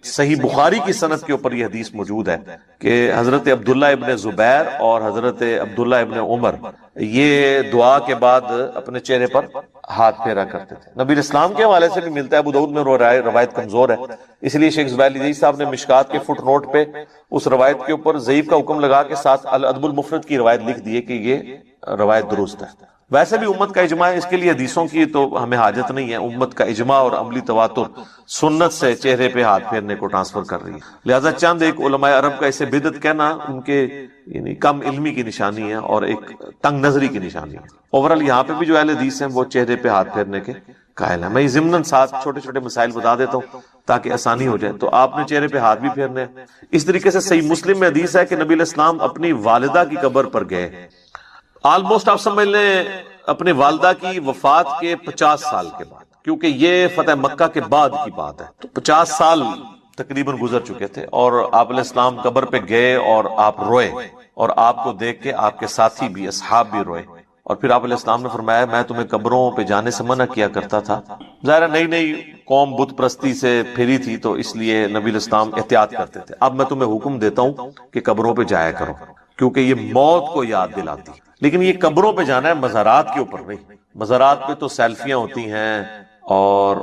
صحیح بخاری کی سند کے اوپر یہ حدیث موجود ہے کہ حضرت عبداللہ ابن زبیر اور حضرت عبداللہ ابن عمر یہ دعا کے بعد اپنے چہرے پر ہاتھ پھیرا کرتے تھے۔ نبی اسلام کے حوالے سے بھی ملتا ہے، ابو داؤد میں روایت کمزور ہے، اس لیے شیخ زبیر علی صاحب نے مشکات کے فٹ نوٹ پہ اس روایت کے اوپر ضعیف کا حکم لگا کے ساتھ الادب المفرد کی روایت لکھ دی ہے کہ یہ روایت درست ہے۔ ویسے بھی امت کا اجماع ہے، اس کے لیے حدیثوں کی تو ہمیں حاجت نہیں ہے، امت کا اجماع اور عملی تواتر سنت سے چہرے پہ ہاتھ پھیرنے کو ٹرانسفر کر رہی ہے۔ لہذا چند ایک علماء عرب کا اسے بدعت کہنا ان کے یعنی کم علمی کی نشانی ہے اور ایک تنگ نظری کی نشانی ہے۔ اوورال یہاں پہ بھی جو اہل حدیث ہیں وہ چہرے پہ ہاتھ پھیرنے کے قائل ہیں۔ میں یہ ضمناً ساتھ چھوٹے چھوٹے مسائل بتا دیتا ہوں تاکہ آسانی ہو جائے۔ تو آپ نے چہرے پہ ہاتھ بھی پھیرنے ہیں۔ اس طریقے سے صحیح مسلم میں حدیث ہے کہ نبی علیہ السلام اپنی والدہ کی قبر پر گئے، آلموسٹ آپ سمجھ لیں اپنے والدہ کی وفات کے 50 سال کے بعد، کیونکہ یہ فتح مکہ کے بعد کی بات ہے، تو 50 سال تقریباً گزر چکے تھے، اور آپ علیہ السلام قبر پہ گئے اور آپ روئے، اور آپ کو دیکھ کے آپ کے ساتھی بھی اصحاب بھی روئے، اور پھر آپ علیہ السلام نے فرمایا میں تمہیں قبروں پہ جانے سے منع کیا کرتا تھا۔ ظاہر نئی نئی قوم بت پرستی سے پھری تھی تو اس لیے نبی علیہ السلام احتیاط کرتے تھے، اب میں تمہیں حکم دیتا ہوں کہ قبروں پہ جایا کرو، کیونکہ یہ موت کو یاد دلاتی۔ لیکن یہ قبروں پہ جانا ہے، مزارات کے اوپر نہیں۔ مزارات پہ تو سیلفیاں ہوتی ہیں اور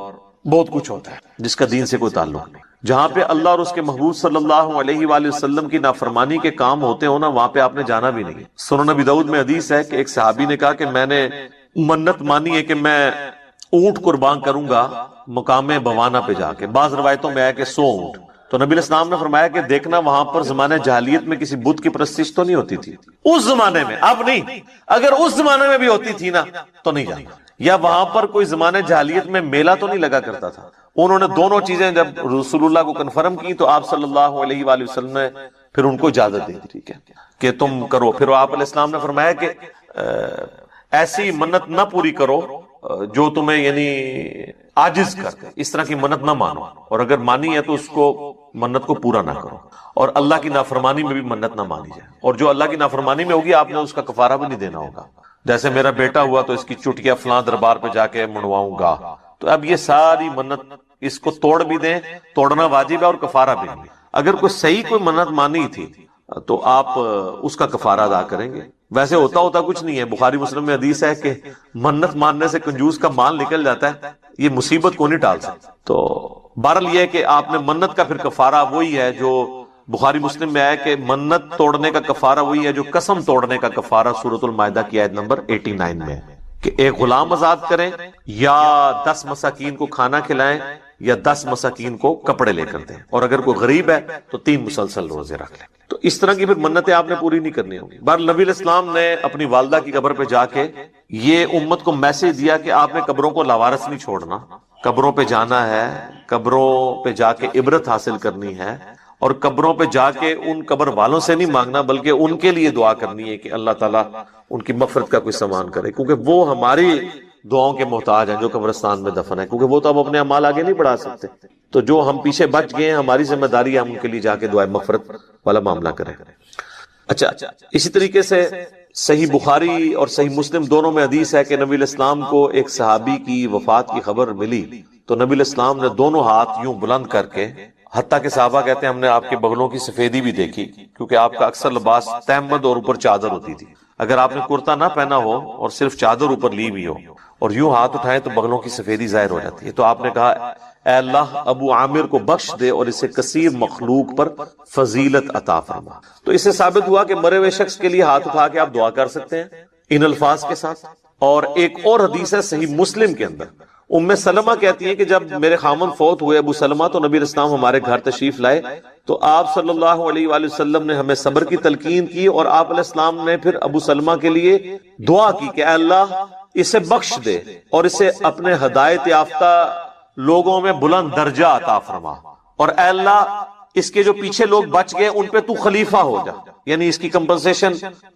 بہت کچھ ہوتا ہے جس کا دین سے کوئی تعلق نہیں۔ جہاں پہ اللہ اور اس کے محبوب صلی اللہ علیہ وآلہ وسلم کی نافرمانی کے کام ہوتے ہو نا، وہاں پہ آپ نے جانا بھی نہیں۔ سنن ابی داؤد میں حدیث ہے کہ ایک صحابی نے کہا کہ میں نے منت مانی ہے کہ میں اونٹ قربان کروں گا مقام بوانا پہ جا کے، بعض روایتوں میں ہے کہ 100 اونٹ۔ تو نبی علیہ السلام نے فرمایا کہ دیکھنا وہاں پر زمانے جاہلیت میں کسی بت کی پرستش تو نہیں ہوتی تھی، اس زمانے میں، اب نہیں، اگر اس زمانے میں بھی ہوتی تھی نا تو نہیں جانا۔ یا وہاں پر کوئی زمانے جاہلیت میں میلہ تو نہیں لگا کرتا تھا۔ انہوں نے دونوں چیزیں جب رسول اللہ کو کنفرم کی تو آپ صلی اللہ علیہ وآلہ وسلم نے پھر ان کو اجازت دی، ٹھیک ہے کہ تم کرو۔ پھر آپ علیہ السلام نے فرمایا کہ ایسی منت نہ پوری کرو جو تمہیں یعنی عاجز کر دے، اس طرح کی منت نہ مانو، اور اگر مانی ہے تو اس کو منت کو پورا نہ کرو، اور اللہ کی نافرمانی میں بھی منت نہ مانی جائے، اور جو اللہ کی نافرمانی میں ہوگی آپ نے اس کا کفارہ بھی نہیں دینا ہوگا۔ جیسے میرا بیٹا ہوا تو اس کی چٹکیاں فلاں دربار پہ جا کے منواؤں گا، تو اب یہ ساری منت اس کو توڑ بھی دیں، توڑنا واجب ہے اور کفارہ بھی نہیں۔ اگر کوئی صحیح کوئی منت مانی تھی تو آپ اس کا کفارہ ادا کریں گے۔ ویسے ہوتا کچھ نہیں ہے، بخاری مسلم میں حدیث ہے کہ منت ماننے سے کنجوس کا مال نکل جاتا ہے، یہ مصیبت کو نہیں ٹال سکتا۔ تو بہرحال یہ ہے کہ آپ نے منت کا پھر کفارہ وہی ہے جو بخاری مسلم میں ہے کہ منت توڑنے کا کفارہ وہی ہے جو قسم توڑنے کا کفارہ سورۃ المائدہ کی آیت نمبر 89 میں ہے کہ ایک غلام آزاد کریں یا 10 مساکین کو کھانا کھلائیں یا 10 مساکین کو کپڑے لے کر دیں، اور اگر کوئی غریب ہے تو 3 مسلسل روزے رکھ لیں۔ تو اس طرح کی پھر منتیں آپ نے پوری نہیں کرنی ہوگی۔ بہرحال نبی علیہ السلام نے اپنی والدہ کی قبر پہ جا کے یہ امت کو میسج دیا کہ آپ نے قبروں کو لاوارث نہیں چھوڑنا، قبروں پہ جانا ہے، قبروں پہ جا کے عبرت حاصل کرنی ہے، اور قبروں پہ جا کے ان قبر والوں سے نہیں مانگنا بلکہ ان کے لیے دعا کرنی ہے کہ اللہ تعالیٰ ان کی مغفرت کا کوئی سامان کرے، کیونکہ وہ ہماری دعاؤں کے محتاج ہیں جو قبرستان میں دفن ہے، کیونکہ وہ تو اب اپنے اعمال آگے نہیں بڑھا سکتے. تو جو ہم پیچھے بچ گئے ہیں ہماری ذمہ داری ہے ہم ان کے لیے جا کے دعائے مغفرت والا معاملہ کریں. اچھا، اسی طریقے سے صحیح بخاری اور صحیح مسلم دونوں میں حدیث ہے کہ نبی علیہ السلام کو ایک صحابی کی وفات کی خبر ملی تو نبی علیہ السلام نے دونوں ہاتھ یوں بلند کر کے، حتیٰ کہ صحابہ کہتے ہیں ہم نے آپ کے بغلوں کی سفیدی بھی دیکھی، کیونکہ آپ کا اکثر لباس تہمد اور اوپر چادر ہوتی تھی. اگر آپ نے کرتا نہ پہنا ہو اور صرف چادر اوپر لی ہوئی ہو اور یوں ہاتھ اٹھائیں تو بغلوں کی سفیدی ظاہر ہو جاتی ہے. تو آپ نے کہا اے اللہ ابو عامر کو بخش دے اور اسے کثیر مخلوق پر فضیلت عطا فرما. تو اس سے ثابت ہوا کہ مرے ہوئے شخص کے لیے ہاتھ اٹھا کے آپ دعا کر سکتے ہیں ان الفاظ کے ساتھ. اور ایک اور حدیث ہے صحیح مسلم کے اندر، ام سلمہ کہتی ہیں کہ جب میرے خامن فوت ہوئے ابو سلمہ تو نبی علیہ السلام ہمارے گھر تشریف لائے تو آپ صلی اللہ علیہ وآلہ وسلم نے ہمیں صبر کی تلقین کی اور آپ علیہ السلام نے پھر ابو سلمہ کے لیے دعا کی کہ اے اللہ اسے بخش دے اور اسے اپنے ہدایت یافتہ لوگوں میں بلند درجہ عطا فرما، اور اے اللہ اس کے جو پیچھے لوگ بچ گئے ان پہ تو خلیفہ ہو جا، یعنی اس کی کمپنسیشن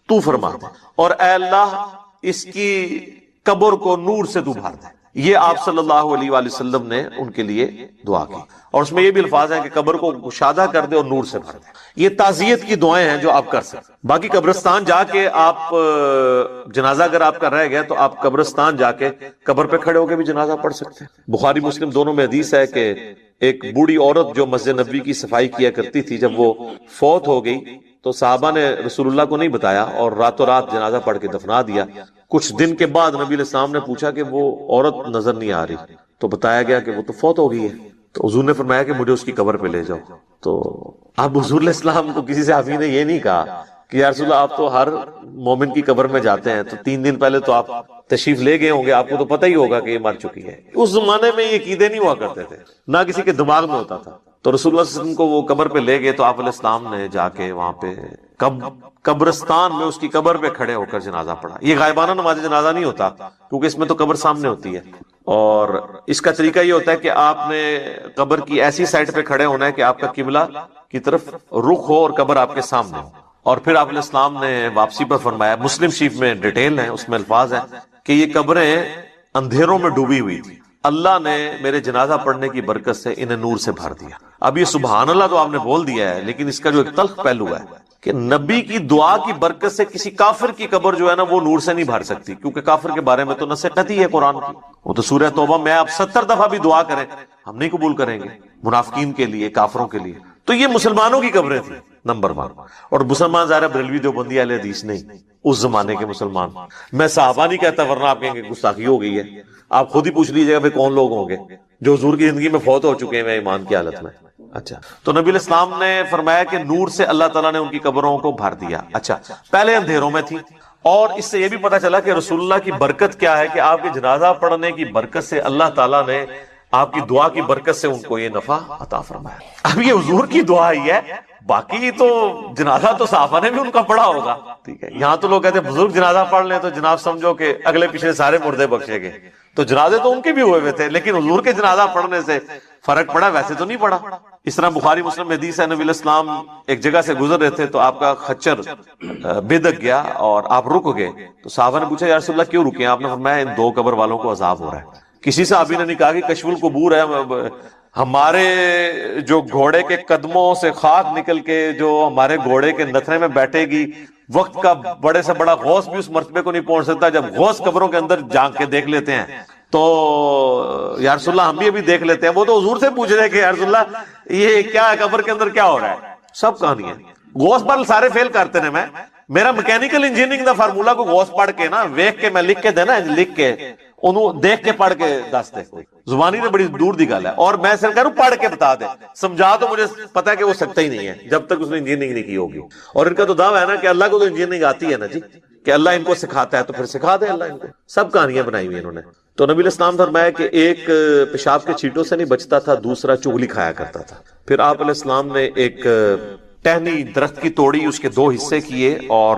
تو فرما دے، اور اے اللہ اس کی قبر کو نور سے تو بھر دے. یہ آپ صلی اللہ علیہ وآلہ وسلم نے ان کے لیے دعا کی، اور اس میں یہ بھی الفاظ ہیں کہ قبر کو گشادہ کر دے اور نور سے بھر دے. یہ تعزیت کی دعائیں ہیں جو آپ کر سکتے. باقی قبرستان جا کے آپ جنازہ اگر آپ کا رہ گیا تو آپ قبرستان جا کے قبر پہ کھڑے ہو کے بھی جنازہ پڑھ سکتے ہیں. بخاری مسلم دونوں میں حدیث ہے کہ ایک بوڑھی عورت جو مسجد نبوی کی صفائی کیا کرتی تھی جب وہ فوت ہو گئی تو صحابہ نے رسول اللہ کو نہیں بتایا اور راتوں رات جنازہ پڑھ کے دفنا دیا. کچھ دن کے بعد نبی علیہ السلام نے پوچھا کہ وہ عورت نظر نہیں آ رہی تو بتایا گیا کہ وہ تو فوت ہو گئی ہے. تو حضور نے فرمایا کہ مجھے اس کی قبر پہ لے جاؤ. تو اب حضور علیہ السلام کو کسی صحابی نے یہ نہیں کہا کہ یا رسول اللہ آپ تو ہر مومن کی قبر میں جاتے ہیں تو 3 دن پہلے تو آپ تشریف لے گئے ہوں گے، آپ کو تو پتہ ہی ہوگا کہ یہ مر چکی ہے. اس زمانے میں یہ عقیدے نہیں ہوا کرتے تھے، نہ کسی کے دماغ میں ہوتا تھا. تو رسول اللہ صلی اللہ علیہ وسلم کو وہ قبر پہ لے گئے تو آپ علیہ السلام نے جا کے وہاں پہ قبرستان میں اس کی قبر پہ کھڑے ہو کر جنازہ پڑھا. یہ غائبانہ نماز جنازہ نہیں ہوتا کیونکہ اس میں تو قبر سامنے ہوتی ہے، اور اس کا طریقہ یہ ہوتا ہے کہ آپ نے قبر کی ایسی سائڈ پہ کھڑے ہونا ہے کہ آپ کا قبلہ کی طرف رخ ہو اور قبر آپ کے سامنے ہو. اور پھر آپ علیہ السلام نے واپسی پر فرمایا، مسلم شریف میں ڈیٹیل ہے، اس میں الفاظ ہیں کہ یہ قبریں اندھیروں میں ڈوبی ہوئی تھی، اللہ نے میرے جنازہ پڑھنے کی برکت سے انہیں نور سے بھر دیا. اب یہ سبحان اللہ تو آپ نے بول دیا ہے، لیکن اس کا جو ایک تلخ پہلو ہے کہ نبی کی دعا کی برکت سے کسی کافر کی قبر جو ہے نا وہ نور سے نہیں بھر سکتی، کیونکہ کافر کے بارے میں تو نص قطعی ہے قرآن کی. وہ تو سورہ توبہ میں آپ 70 دفعہ بھی دعا کریں ہم نہیں قبول کریں گے، منافقین کے لیے، کافروں کے لیے. تو یہ مسلمانوں کی قبریں تھیں نمبر 1. اور مسلمان ظاہر بریلوی دیوبندی اہل حدیث نہیں، اس زمانے کے مسلمان. میں صحابہ نہیں کہتا ورنہ آپ کہیں گے گستاخی ہو گئی ہے. آپ خود ہی پوچھ لیجیے گا کون لوگ ہوں گے جو حضور کی زندگی میں فوت ہو چکے ہیں ایمان کی حالت میں. اچھا، تو نبی علیہ السلام نے فرمایا کہ نور سے اللہ تعالیٰ نے ان کی قبروں کو بھر دیا. اچھا، پہلے اندھیروں میں تھی، اور اس سے یہ بھی پتا چلا کہ رسول اللہ کی برکت کیا ہے کہ آپ کے جنازہ پڑھنے کی برکت سے اللہ تعالیٰ نے آپ کی دعا کی برکت سے ان کو یہ نفع عطا فرمایا. اب یہ حضور کی دعا ہی ہے، باقی تو جنازہ تو صحابہ نے بھی ان کا پڑھا ہوگا. ٹھیک ہے، یہاں تو لوگ کہتے ہیں بزرگ جنازہ پڑھ لیں تو جناب سمجھو کہ اگلے پچھلے سارے مردے بخشے گئے. تو جنازے تو ان کے بھی ہوئے تھے لیکن حضور کے جنازہ پڑھنے سے فرق پڑا، ویسے تو نہیں پڑا. اس طرح بخاری مسلم میں حدیث ہے نبی علیہ السلام ایک جگہ سے گزر رہے تھے تو آپ کا خچر بے دک گیا اور آپ رک گئے. تو صحابہ نے پوچھا یا رسول اللہ کیوں رکے؟ آپ نے فرمایا ان 2 قبر والوں کو عذاب ہو رہا ہے. کسی صحابی نے نہیں کہا کہ کشف القبور ہے، ہمارے جو گھوڑے کے قدموں سے خاک نکل کے جو ہمارے گھوڑے کے نتھرے میں بیٹھے گی، وقت کا بڑے سے بڑا غوث بھی اس مرتبے کو نہیں پہنچ سکتا. جب غوث قبروں کے اندر جھانک کے دیکھ لیتے ہیں تو یا رسول اللہ ہم بھی ابھی دیکھ لیتے ہیں. وہ تو حضور سے پوچھ رہے کہ یا رسول اللہ یہ کیا ہے، قبر کے اندر کیا ہو رہا ہے؟ سب کہانی ہے. غوث پر سارے فیل کرتے ہیں. میرا میکینیکل انجینئرنگ دا فارمولا کو غوث پڑھ کے نا ویکھ کے میں لکھ کے دینا، لکھ کے انہوں دیکھ کے پڑھ کے دس دے. زبانی نے بڑی دور دی گل ہے، اور میں صرف کہہ رہا ہوں پڑھ کے بتا دے، سمجھا تو مجھے پتا ہے کہ وہ سکتا ہی نہیں ہے جب تک اس نے انجینئرنگ نہیں کی ہوگی. اور ان کا تو دعویٰ ہے نا کہ اللہ کو تو انجینئرنگ آتی ہے نا جی، کہ اللہ ان کو سکھاتا ہے تو پھر سکھا دے اللہ ان کو. سب کہانیاں بنائی ہوئی انہوں نے. تو نبی علیہ السلام فرمایا کہ ایک پیشاب کے چھینٹوں سے نہیں بچتا تھا، دوسرا چغلی کھایا کرتا تھا. پھر آپ علیہ السلام نے ایک ٹہنی درخت کی توڑی، اس کے 2 حصے کیے اور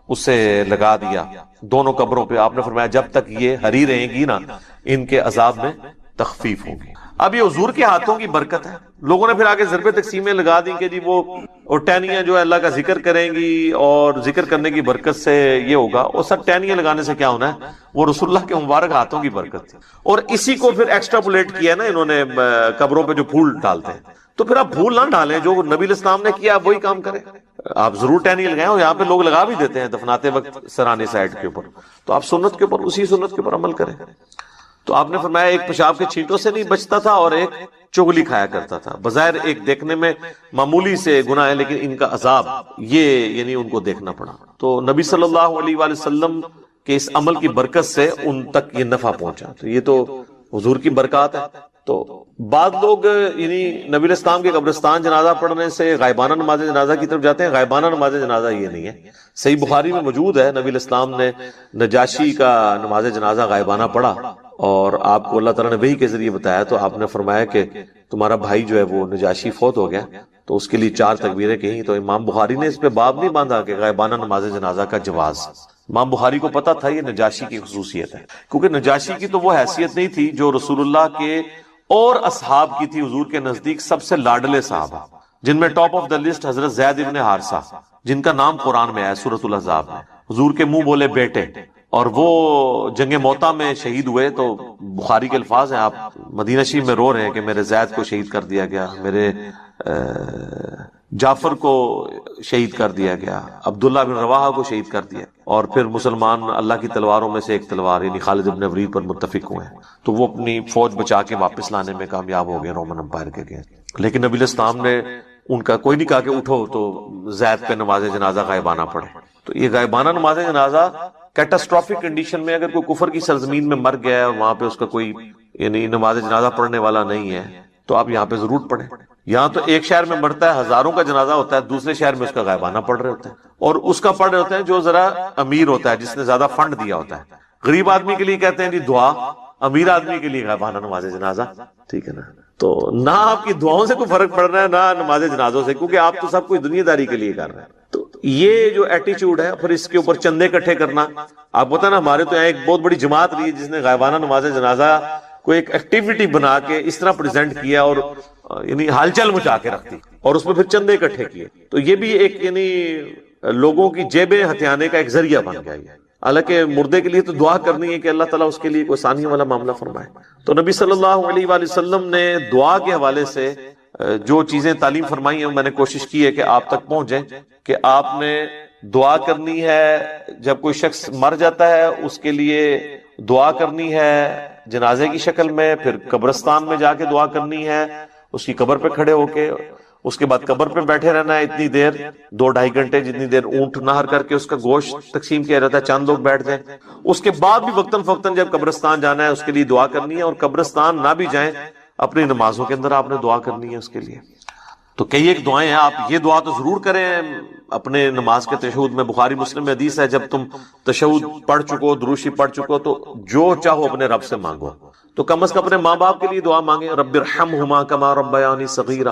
اسے لگا دیا دونوں قبروں پہ. آپ نے فرمایا جب تک یہ ہری رہیں گی نا ان کے عذاب میں تخفیف ہوگی. اب یہ حضور کے ہاتھوں کی برکت ہے. لوگوں نے پھر آگے ضرب تقسیمیں لگا دی کہ جی وہ ٹہنیاں جو ہے اللہ کا ذکر کریں گی اور ذکر کرنے کی برکت سے یہ ہوگا. اور سر ٹہنیاں لگانے سے کیا ہونا ہے؟ وہ رسول اللہ کے مبارک ہاتھوں کی برکت تھی. اور اسی کو پھر ایکسٹراپولیٹ کیا نا انہوں نے قبروں پہ جو پھول ڈالتے ہیں. تو پھر آپ پھول نہ ڈالیں، جو نبی علیہ السلام نے کیا آپ وہی کام کریں. آپ ضرور ٹہنی لگائیں، اور یہاں پہ لوگ لگا بھی دیتے ہیں دفناتے وقت سرانے سائڈ کے اوپر. تو آپ سنت کے اوپر، اسی سنت کے اوپر عمل کریں. تو آپ نے فرمایا ایک پیشاب کے چھینٹوں سے نہیں بچتا تھا اور ایک چغلی کھایا کرتا تھا. بظاہر ایک دیکھنے میں معمولی سے گناہ ہے، لیکن ان کا عذاب یہ یعنی ان کو دیکھنا پڑا. تو نبی صلی اللہ علیہ وآلہ وسلم کے اس عمل کی برکت سے ان تک یہ نفع پہنچا. تو یہ تو حضور کی برکات ہے. تو بعض لوگ یعنی نبی علیہ السلام کے قبرستان جنازہ پڑھنے سے غائبانہ نماز جنازہ کی طرف جاتے ہیں. غائبانہ نماز جنازہ یہ نہیں ہے. صحیح بخاری میں موجود ہے نبی علیہ السلام نے نجاشی کا نماز جنازہ غائبانہ پڑھا اور آپ کو اللہ تعالیٰ نے وحی کے ذریعے بتایا. تو آپ نے فرمایا کہ تمہارا بھائی جو ہے وہ نجاشی فوت ہو گیا، تو اس کے لیے 4 تکبیریں کہیں. تو امام بخاری نے اس پہ باب نہیں باندھا کہ غائبانہ نماز جنازہ کا جواز. امام بخاری کو پتا تھا یہ نجاشی کی خصوصیت ہے، کیونکہ نجاشی کی تو وہ حیثیت نہیں تھی جو رسول اللہ کے اور اصحاب کی تھی. حضور کے نزدیک سب سے لاڈلے صحابہ، جن میں ٹاپ آف دا لسٹ حضرت زید ابن حارثہ، جن کا نام قرآن میں ہے سورۃ الاحزاب میں. حضور کے منہ بولے بیٹے، اور وہ جنگ موتا میں شہید ہوئے. تو بخاری کے الفاظ ہیں، آپ مدینہ شریف میں رو رہے ہیں کہ میرے زید کو شہید کر دیا گیا، میرے جعفر کو شہید کر دیا گیا، عبداللہ بن رواحہ کو شہید کر دیا. اور پھر مسلمان اللہ کی تلواروں میں سے ایک تلوار یعنی خالد بن ولید پر متفق ہوئے ہیں. تو وہ اپنی فوج بچا کے واپس لانے میں کامیاب ہو گئے رومن امپائر کے گئے. لیکن نبی علیہ السلام نے ان کا کوئی نہیں کہا کہ اٹھو تو زید پہ نماز جنازہ غائبانہ پڑھے. تو یہ غائبانہ نماز جنازہ کیٹاسٹرافک کنڈیشن میں، اگر کوئی کفر کی سرزمین میں مر گیا ہے اور وہاں پہ اس کا کوئی یعنی نماز جنازہ پڑھنے والا نہیں ہے، تو آپ یہاں پہ ضرور پڑھیں. یہاں تو ایک شہر میں مرتا ہے، ہزاروں کا جنازہ ہوتا ہے، دوسرے شہر میں اس کا غائبانہ پڑھ رہے ہوتے ہیں. اور اس کا پڑھ رہے ہوتے ہیں جو ذرا امیر ہوتا ہے، جس نے زیادہ فنڈ دیا ہوتا ہے. غریب آدمی کے لیے کہتے ہیں جی دعا، امیر آدمی کے لیے غائبانہ نماز جنازہ. ٹھیک ہے نا؟ تو نہ آپ کی دعاؤں سے کوئی فرق پڑ رہا ہے نہ نماز جنازوں سے، کیونکہ آپ تو سب کچھ دنیا داری کے لیے کر رہے ہیں. تو یہ جو ایٹیچیوڈ ہے، پھر اس کے اوپر چندے اکٹھے کرنا. آپ پتہ نا ہمارے تو یہاں ایک بہت بڑی جماعت رہی ہے جس نے غائبانہ نماز جنازہ کو ایک ایکٹیویٹی بنا کے اس طرح پریزنٹ کیا اور یعنی ہلچل مچا کے رکھتی، اور اس میں پھر چندے اکٹھے کیے. تو یہ بھی ایک یعنی لوگوں کی جیبیں ہتھیانے کا ایک ذریعہ بن گیا. حالانکہ مردے کے لیے تو دعا کرنی ہے کہ اللہ تعالیٰ اس کے لیے کوئی آسانی والا معاملہ فرمائے. تو نبی صلی اللہ علیہ وآلہ وسلم نے دعا کے حوالے سے جو چیزیں تعلیم فرمائی ہیں میں نے کوشش کی ہے کہ آپ تک پہنچیں. کہ آپ نے دعا کرنی ہے جب کوئی شخص مر جاتا ہے، اس کے لیے دعا کرنی ہے جنازے کی شکل میں، پھر قبرستان میں جا کے دعا کرنی ہے اس کی قبر پہ کھڑے ہو کے، اس کے بعد قبر پہ بیٹھے رہنا ہے اتنی دیر، 2-2.5 گھنٹے جتنی دیر اونٹ نہر کر کے اس کا گوشت تقسیم کیا جاتا ہے، چند لوگ بیٹھ جائیں. اس کے بعد بھی وقتاً فوقتاً جب قبرستان جانا ہے اس کے لیے دعا کرنی ہے. اور قبرستان نہ بھی جائیں، اپنی نمازوں کے اندر آپ نے دعا کرنی ہے اس کے لیے. تو کئی ایک دعائیں ہیں، آپ یہ دعا تو ضرور کریں اپنے نماز کے تشہد میں. بخاری مسلم میں حدیث ہے جب تم تشہد پڑھ چکو، دروشی پڑھ چکو، تو جو چاہو اپنے رب سے مانگو. تو کم از کم اپنے ماں باپ کے لیے دعا مانگیں، رب ارحمہما کما ربیانی صغیرا،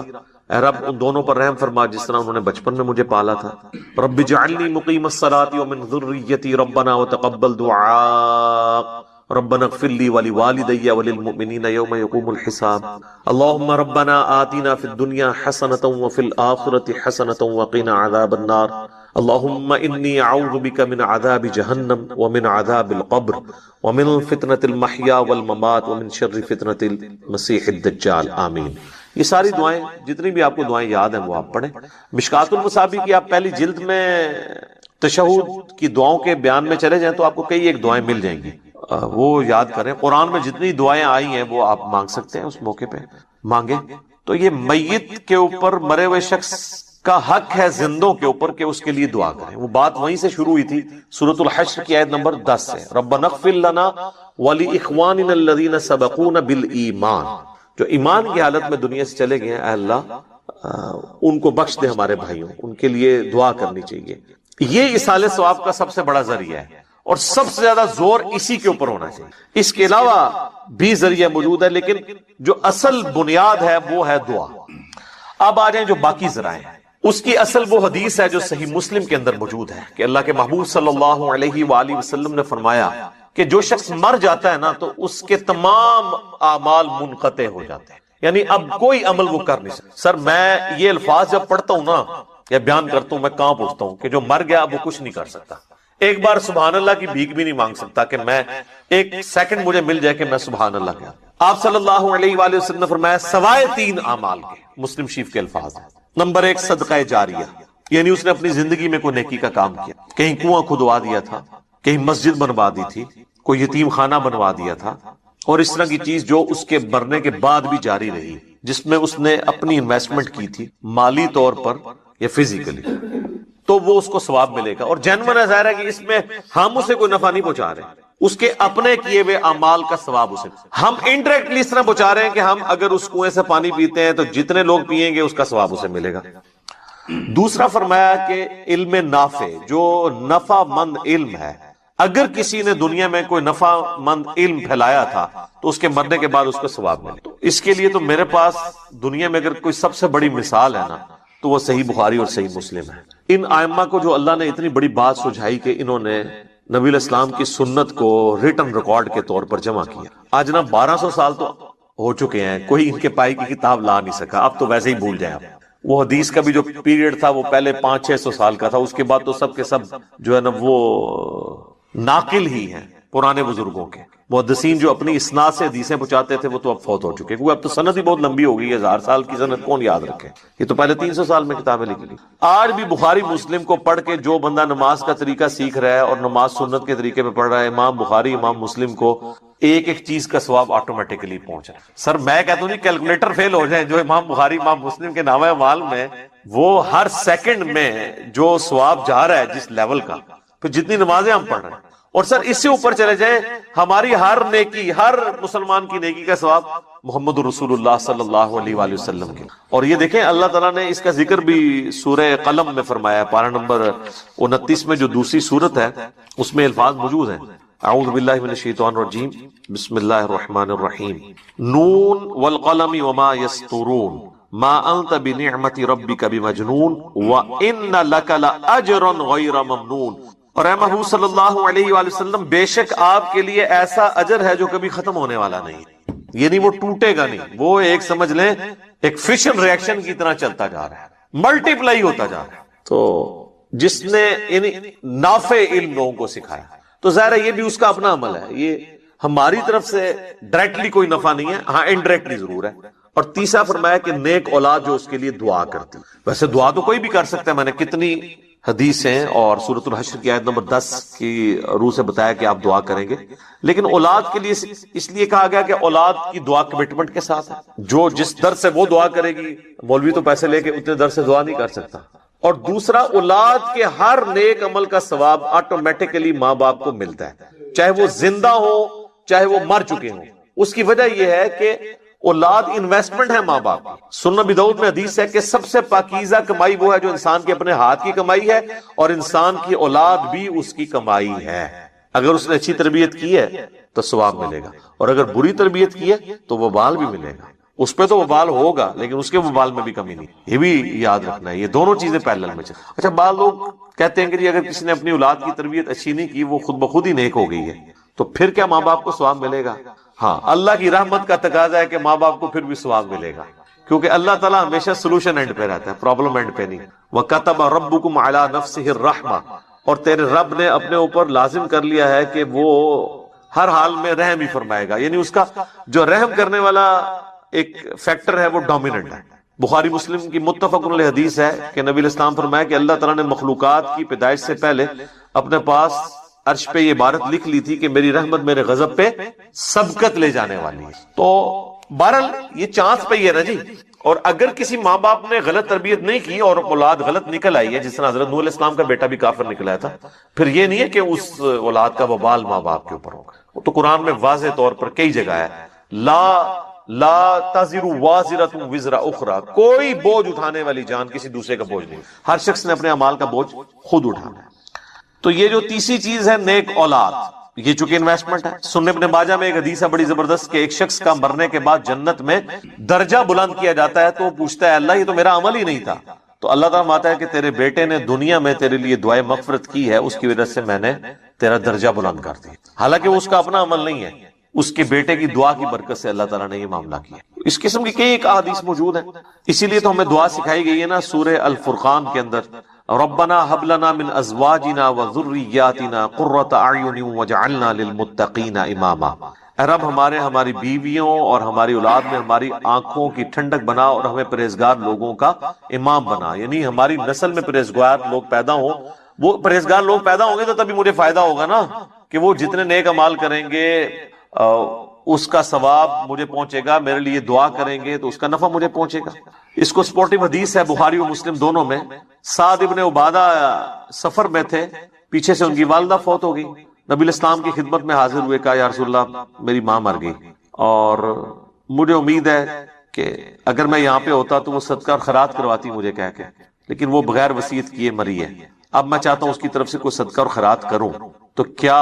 اے رب ان دونوں پر رحم فرما جس طرح انہوں نے بچپن میں مجھے پالا تھا. رب اجعلنی مقیم الصلاۃ ومن ذریتی ربنا وتقبل دعاء ربنا اغفر لي ولوالدي وللمؤمنين يوم يقوم الحساب. اللهم ربنا آتنا في الدنيا حسنة وفي الآخرة حسنة وقنا عذاب النار. اللهم إني أعوذ بك من عذاب جهنم ومن عذاب القبر ومن فتنة المحيا والممات ومن شر فتنة المسيح الدجال. آمین. یہ ساری دعائیں جتنی بھی آپ کو دعائیں یاد ہیں وہ آپ پڑھیں. مشکات المصابیح کی آپ پہلی جلد میں تشہد کی دعاؤں کے بیان میں چلے جائیں تو آپ کو کئی ایک دعائیں مل جائیں گی، وہ یاد کریں. قرآن میں جتنی دعائیں آئی ہیں وہ آپ مانگ سکتے ہیں، اس موقع پہ مانگیں. تو یہ میت کے اوپر، مرے ہوئے شخص کا حق ہے زندوں کے اوپر کہ اس کے لیے دعا کریں. وہ بات وہیں سے شروع ہوئی تھی سورۃ الحشر کی آیت نمبر 10 سے، ربنا اغفر لنا ولإخواننا الذین سبقونا بالایمان. جو ایمان کی حالت میں دنیا سے چلے گئے ہیں، اے اللہ ان کو بخش دے، ہمارے بھائیوں، ان کے لیے دعا کرنی چاہیے. یہ ایصال ثواب کا سب سے بڑا ذریعہ ہے اور سب سے زیادہ زور اسی کے اوپر ہونا چاہیے. اس کے علاوہ بھی ذریعہ موجود ہے لیکن جو اصل بنیاد ہے وہ ہے دعا. اب آ جائیں جو باقی ذرائع ہیں. اس کی اصل وہ حدیث ہے جو صحیح مسلم کے اندر موجود ہے کہ اللہ کے محبوب صلی اللہ علیہ وآلہ وسلم نے فرمایا کہ جو شخص مر جاتا ہے نا تو اس کے تمام اعمال منقطع ہو جاتے ہیں، یعنی اب کوئی عمل وہ کر نہیں سکتا۔ سر میں یہ الفاظ جب پڑھتا ہوں نا یا بیان کرتا ہوں میں کانپ اٹھتا ہوں کہ جو مر گیا اب وہ کچھ نہیں کر سکتا، ایک بار سبحان اللہ کی بھیک بھی نہیں مانگ سکتا کہ میں ایک سیکنڈ مجھے مل جائے کہ میں سبحان اللہ کیا۔ آپ صلی اللہ علیہ وآلہ وسلم نے فرمایا سوائے 3 اعمال کے، مسلم شریف کے الفاظ ہیں۔ نمبر 1 صدقہ جاریہ، یعنی اس نے اپنی زندگی میں کوئی نیکی کا کام کیا، کہیں کنواں کھدوا دیا تھا، کہیں مسجد بنوا دی تھی، کوئی یتیم خانہ بنوا دیا تھا، اور اس طرح کی چیز جو اس کے مرنے کے بعد بھی جاری رہی، جس میں اس نے اپنی انویسٹمنٹ کی تھی مالی طور پر یا فزیکلی، تو وہ اس کو ثواب ملے گا۔ اور جینون ہے، ظاہر ہے کہ اس میں ہم اسے کوئی نفع نہیں پہنچا رہے، اس کے اپنے کیے ہوئے اعمال کا ثواب اسے ہم انڈائریکٹلی اس طرح پہنچا رہے ہیں کہ ہم اگر اس کنویں سے پانی پیتے ہیں تو جتنے لوگ پیئیں گے اس کا ثواب اسے ملے گا۔ دوسرا فرمایا کہ علم نافع، جو نفع مند علم ہے، اگر کسی نے دنیا میں کوئی نفع مند علم پھیلایا تھا تو اس کے مرنے کے بعد اس کو ثواب ملے۔ تو اس کے لیے تو میرے پاس دنیا میں اگر کوئی سب سے بڑی مثال ہے نا تو وہ صحیح بخاری اور صحیح مسلم ہے۔ ان ائمہ کو جو اللہ نے اتنی بڑی بات سجھائی کہ انہوں نے نبی علیہ السلام کی سنت کو ریٹن ریکارڈ کے طور پر جمع کیا۔ آج نا 1200 سال تو ہو چکے ہیں، کوئی ان کے پائی کی کتاب لا نہیں سکا، اب تو ویسے ہی بھول جائیں آپ۔ وہ حدیث کا بھی جو پیریڈ تھا وہ پہلے 500-600 سال کا تھا، اس کے بعد تو سب کے سب جو ہے نا وہ ناقل ہی ہیں پرانے بزرگوں کے۔ محدثین جو اپنی اسناد سے حدیثیں پہنچاتے تھے وہ تو اب فوت ہو چکے، کیونکہ اب تو سند ہی بہت لمبی ہو گئی ہے، 1000 سال کی سند کون یاد رکھے، یہ تو پہلے 300 سال میں کتابیں لکھی لی۔ آج بھی بخاری مسلم کو پڑھ کے جو بندہ نماز کا طریقہ سیکھ رہا ہے اور نماز سنت کے طریقے پہ پڑھ رہا ہے، امام بخاری امام مسلم کو ایک ایک چیز کا ثواب آٹومیٹکلی پہنچ رہا ہے۔ سر میں کہتا ہوں کیلکولیٹر فیل ہو جائیں، جو امام بخاری امام مسلم کے نامہ اعمال میں وہ ہر سیکنڈ میں جو ثواب جا رہا ہے جس لیول کا، پھر جتنی نمازیں ہم پڑھ رہے ہیں، اور سر اس سے اوپر چلے جائیں، ہماری ہر نیکی، ہر مسلمان کی نیکی کا ثواب محمد رسول اللہ صلی اللہ علیہ وآلہ وسلم کے۔ اور یہ دیکھیں اللہ تعالیٰ نے اس کا ذکر بھی سورہ قلم میں فرمایا ہے، پارہ نمبر 29 میں جو دوسری سورت ہے اس میں الفاظ موجود ہیں۔ اعوذ باللہ من الشیطان الرجیم، بسم اللہ الرحمن الرحیم، نون والقلم وما یسطرون ما انت بنعمت ربک بمجنون وان لک لاجرا غیر ممنون۔ اور اے محبوب صلی اللہ علیہ وآلہ وسلم، بے شک آپ کے لیے ایسا اجر ہے جو کبھی ختم ہونے والا نہیں، یعنی وہ ٹوٹے گا نہیں، وہ ایک سمجھ لیں ایک فشن ریاکشن کی طرح چلتا جا رہا ہے، ملٹیپلائی ہوتا جا رہا ہے۔ تو جس نے نافع علم لوگوں کو سکھایا، تو ظاہر ہے یہ بھی اس کا اپنا عمل ہے، یہ ہماری طرف سے ڈائریکٹلی کوئی نفع نہیں ہے، ہاں انڈائریکٹلی ضرور ہے۔ اور تیسرا فرمایا کہ نیک اولاد جو اس کے لیے دعا کرتی، ویسے دعا تو کوئی بھی کر سکتا ہے، میں نے کتنی حدیثیں اور سورۃ الحشر کی آیت نمبر 10 کی روح سے بتایا کہ آپ دعا کریں گے، لیکن اولاد کے لیے اس لیے کہا گیا کہ اولاد کی دعا کمٹمنٹ کے ساتھ ہے، جو جس در سے وہ دعا کرے گی، مولوی تو پیسے لے کے اتنے در سے دعا نہیں کر سکتا۔ اور دوسرا، اولاد کے ہر نیک عمل کا ثواب آٹومیٹکلی ماں باپ کو ملتا ہے، چاہے وہ زندہ ہو چاہے وہ مر چکے ہوں۔ اس کی وجہ یہ ہے کہ اولاد انویسٹمنٹ ہے ماں باپ کی۔ سنن ابی داؤد میں حدیث ہے کہ سب سے پاکیزہ کمائی وہ ہے جو انسان کے اپنے ہاتھ کی کمائی ہے، اور انسان کی اولاد بھی اس کی کمائی ہے۔ اگر اس نے اچھی تربیت کی ہے تو ثواب ملے گا، اور اگر بری تربیت کی ہے تو وبال بھی ملے گا۔ اس پہ تو وبال ہوگا لیکن اس کے وبال میں بھی کمی نہیں، یہ بھی یاد رکھنا ہے، یہ دونوں چیزیں پیرلل میں چلیں۔ اچھا، بعض لوگ کہتے ہیں کہ اگر کسی نے اپنی اولاد کی تربیت اچھی نہیں کی، وہ خود بخود ہی نیک ہو گئی ہے، تو پھر کیا ماں باپ کو ثواب ملے گا؟ ہاں، اللہ کی رحمت کا تقاضا ہے کہ ماں باپ کو پھر بھی ثواب ملے گا، کیونکہ اللہ تعالیٰ ہمیشہ سولوشن اینڈ پہ رہتا ہے، پرابلم اینڈ پہ نہیں۔ وَكَتَبَ رَبُّكُمْ عَلَى نَفْسِهِ الرَّحْمَةَ، اور تیرے رب نے اپنے اوپر لازم کر لیا ہے کہ وہ ہر حال میں رحم ہی فرمائے گا، یعنی اس کا جو رحم کرنے والا ایک فیکٹر ہے وہ ڈومیننٹ ہے۔ بخاری مسلم کی متفق علیہ حدیث ہے کہ نبی علیہ السلام فرمایا کہ اللہ تعالیٰ نے مخلوقات کی پیدائش سے پہلے اپنے پاس عرش پہ یہ عبارت لکھ لی تھی کہ میری رحمت میرے غضب پہ سبقت لے جانے والی ہے۔ تو بہرحال یہ چانس پہ ہی ہے نا جی۔ اور اگر کسی ماں باپ نے غلط تربیت نہیں کی اور اولاد غلط نکل آئی ہے، جس طرح حضرت نوح علیہ السلام کا بیٹا بھی کافر نکلا تھا، پھر یہ نہیں ہے کہ اس اولاد کا وبال ماں باپ کے اوپر ہوگا۔ وہ تو قرآن میں واضح طور پر کئی جگہ ہے، لا تزر وازرۃ وزر اخرى، کوئی بوجھ اٹھانے والی جان کسی دوسرے کا بوجھ نہیں، ہر شخص نے اپنے اعمال کا بوجھ خود اٹھانا ہے۔ تو یہ جو تیسری چیز ہے نیک اولاد، یہ چونکہ انویسٹمنٹ ہے۔ سنن ابن ماجہ میں ایک حدیث ہے بڑی زبردست کہ ایک شخص کا مرنے کے بعد جنت میں درجہ بلند کیا جاتا ہے، تو وہ پوچھتا ہے اللہ یہ تو میرا عمل ہی نہیں تھا، تو اللہ تعالیٰ فرماتا ہے کہ تیرے بیٹے نے دنیا میں تیرے لیے دعائے مغفرت کی ہے، اس کی وجہ سے میں نے تیرا درجہ بلند کر دیا. حالانکہ وہ اس کا اپنا عمل نہیں ہے، اس کے بیٹے کی دعا کی برکت سے اللہ تعالیٰ نے یہ معاملہ کیا. اس قسم کی کئی ایک احادیث موجود ہیں. اسی لیے تو ہمیں دعا سکھائی گئی ہے نا سورہ الفرقان کے اندر، ربنا هب لنا من ازواجنا وذرياتنا قرۃ اعین واجعلنا للمتقین اماما. اے رب ہماری بیویوں اور ہماری اولاد میں ہماری آنکھوں کی ٹھنڈک بنا اور ہمیں پرہیزگار لوگوں کا امام بنا. یعنی ہماری نسل میں پرہیزگار لوگ پیدا ہوں. وہ پرہیزگار لوگ پیدا ہوں گے تو تبھی مجھے فائدہ ہوگا نا، کہ وہ جتنے نیک اعمال کریں گے اس کا ثواب مجھے پہنچے گا، میرے لیے دعا کریں گے تو اس کا نفع مجھے پہنچے گا. اس کو سپورٹیو حدیث ہے بخاری و مسلم دونوں میں. سعد ابن عبادہ سفر میں تھے، پیچھے سے ان کی والدہ فوت ہو گئی. نبی الاسلام کی خدمت میں حاضر ہوئے، کہا یا رسول اللہ میری ماں مر گئی اور مجھے امید ہے کہ اگر میں یہاں پہ ہوتا تو وہ صدقہ اور خیرات کرواتی مجھے کہہ کے، لیکن وہ بغیر وصیت کیے مری ہے. اب میں چاہتا ہوں اس کی طرف سے کوئی صدقہ اور خیرات کروں، تو کیا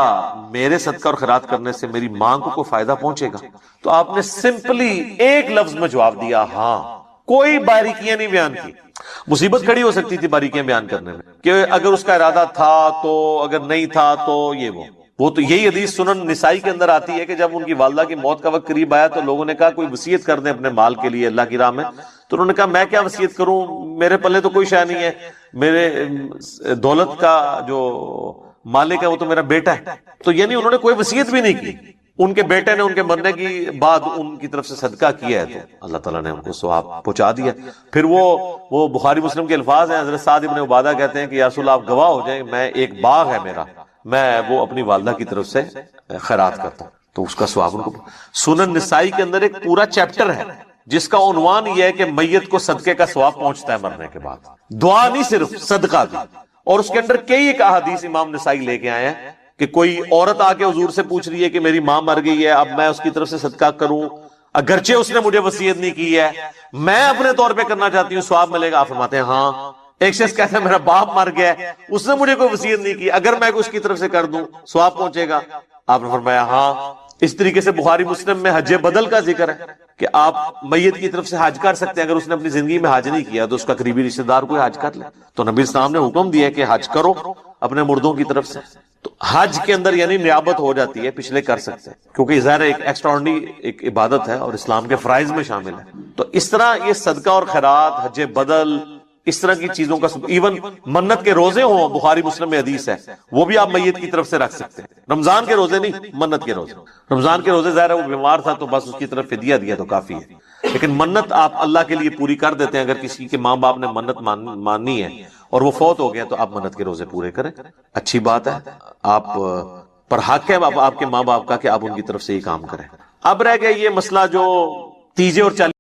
میرے صدقہ اور خیرات کرنے سے میری ماں کو کوئی فائدہ پہنچے گا؟ تو آپ نے سمپلی ایک لفظ میں جواب دیا ہاں. کوئی باریکیاں نہیں بیان کی. مصیبت کھڑی ہو سکتی تھی باریکیاں بیان کرنے میں، کہ اگر اس کا ارادہ تھا تو، اگر نہیں تھا تو یہ وہ تو یہی حدیث سنن نسائی کے اندر آتی ہے کہ جب ان کی والدہ کی موت کا وقت قریب آیا تو لوگوں نے کہا کوئی وصیت کر دیں اپنے مال کے لیے اللہ کی راہ میں. تو انہوں نے کہا میں کیا وصیت کروں، میرے پلے تو کوئی شے نہیں ہے، میرے دولت کا جو مالک ہے وہ تو میرا بیٹا ہے. تو یعنی انہوں نے کوئی وصیت بھی نہیں کی. ان کے بیٹے نے ان کے مرنے کی بعد ان کی طرف سے صدقہ کیا ہے تو اللہ تعالیٰ نے ان کو ثواب پہنچا دیا. پھر وہ بخاری مسلم کے الفاظ ہیں، حضرت سعد ابن عبادہ کہتے ہیں کہ یا رسول اللہ آپ گواہ ہو جائیں، میں ایک باغ ہے میرا، میں وہ اپنی والدہ کی طرف سے خیرات کرتا ہوں تو اس کا ثواب ان کو. سنن نسائی کے اندر ایک پورا چیپٹر ہے جس کا عنوان یہ ہے کہ میت کو صدقے کا ثواب پہنچتا ہے مرنے کے بعد. دعا نہیں صرف، صدقہ بھی. اور اس کے اندر کئی ایک احادیث امام نسائی لے کے آئے ہیں کہ کوئی عورت آ کے حضور سے پوچھ رہی ہے کہ میری ماں مر گئی ہے، اب میں اس کی طرف سے صدقہ کروں اگرچہ اس نے مجھے وصیت نہیں کی ہے، میں اپنے طور پہ کرنا چاہتی ہوں، ثواب ملے گا؟ آپ فرماتے ہیں ہاں. ایک شخص کہتا ہے میرا باپ مر گیا ہے، اس نے مجھے کوئی وصیت نہیں کی، اگر میں اس کی طرف سے کر دوں ثواب پہنچے گا؟ آپ نے فرمایا ہاں. اس طریقے سے بخاری مسلم میں حج بدل کا ذکر ہے کہ آپ میت کی طرف سے حج کر سکتے ہیں. اگر اس نے اپنی زندگی میں حج نہیں کیا تو اس کا قریبی رشتہ دار کوئی حج کر لے. تو نبی اسلام نے حکم دیا کہ حج کرو اپنے مردوں کی طرف سے. تو حج کے اندر یعنی نیابت ہو جاتی ہے، پچھلے کر سکتے ہیں کیونکہ ظاہر ایک ایکسٹراڈنری ایک عبادت ہے اور اسلام کے فرائض میں شامل ہے. تو اس طرح یہ صدقہ اور خیرات، حج بدل، اس طرح کی چیزوں کا، ایون منت کے روزے ہوں، بخاری مسلم میں حدیث ہے، وہ بھی آپ میت کی طرف سے رکھ سکتے ہیں. رمضان کے روزے نہیں، منت کے روزے. رمضان کے روزے ظاہر ہے وہ بیمار تھا تو بس اس کی طرف فدیہ دیا تو کافی ہے، لیکن منت آپ اللہ کے لیے پوری کر دیتے ہیں. اگر کسی کے ماں باپ نے منت ماننی ہے اور وہ فوت ہو گئے تو آپ منت کے روزے پورے کریں، اچھی بات ہے. آپ پر حق ہے آپ کے ماں باپ کا کہ آپ ان کی طرف سے یہ کام کریں. اب رہ گیا یہ مسئلہ جو تیجے اور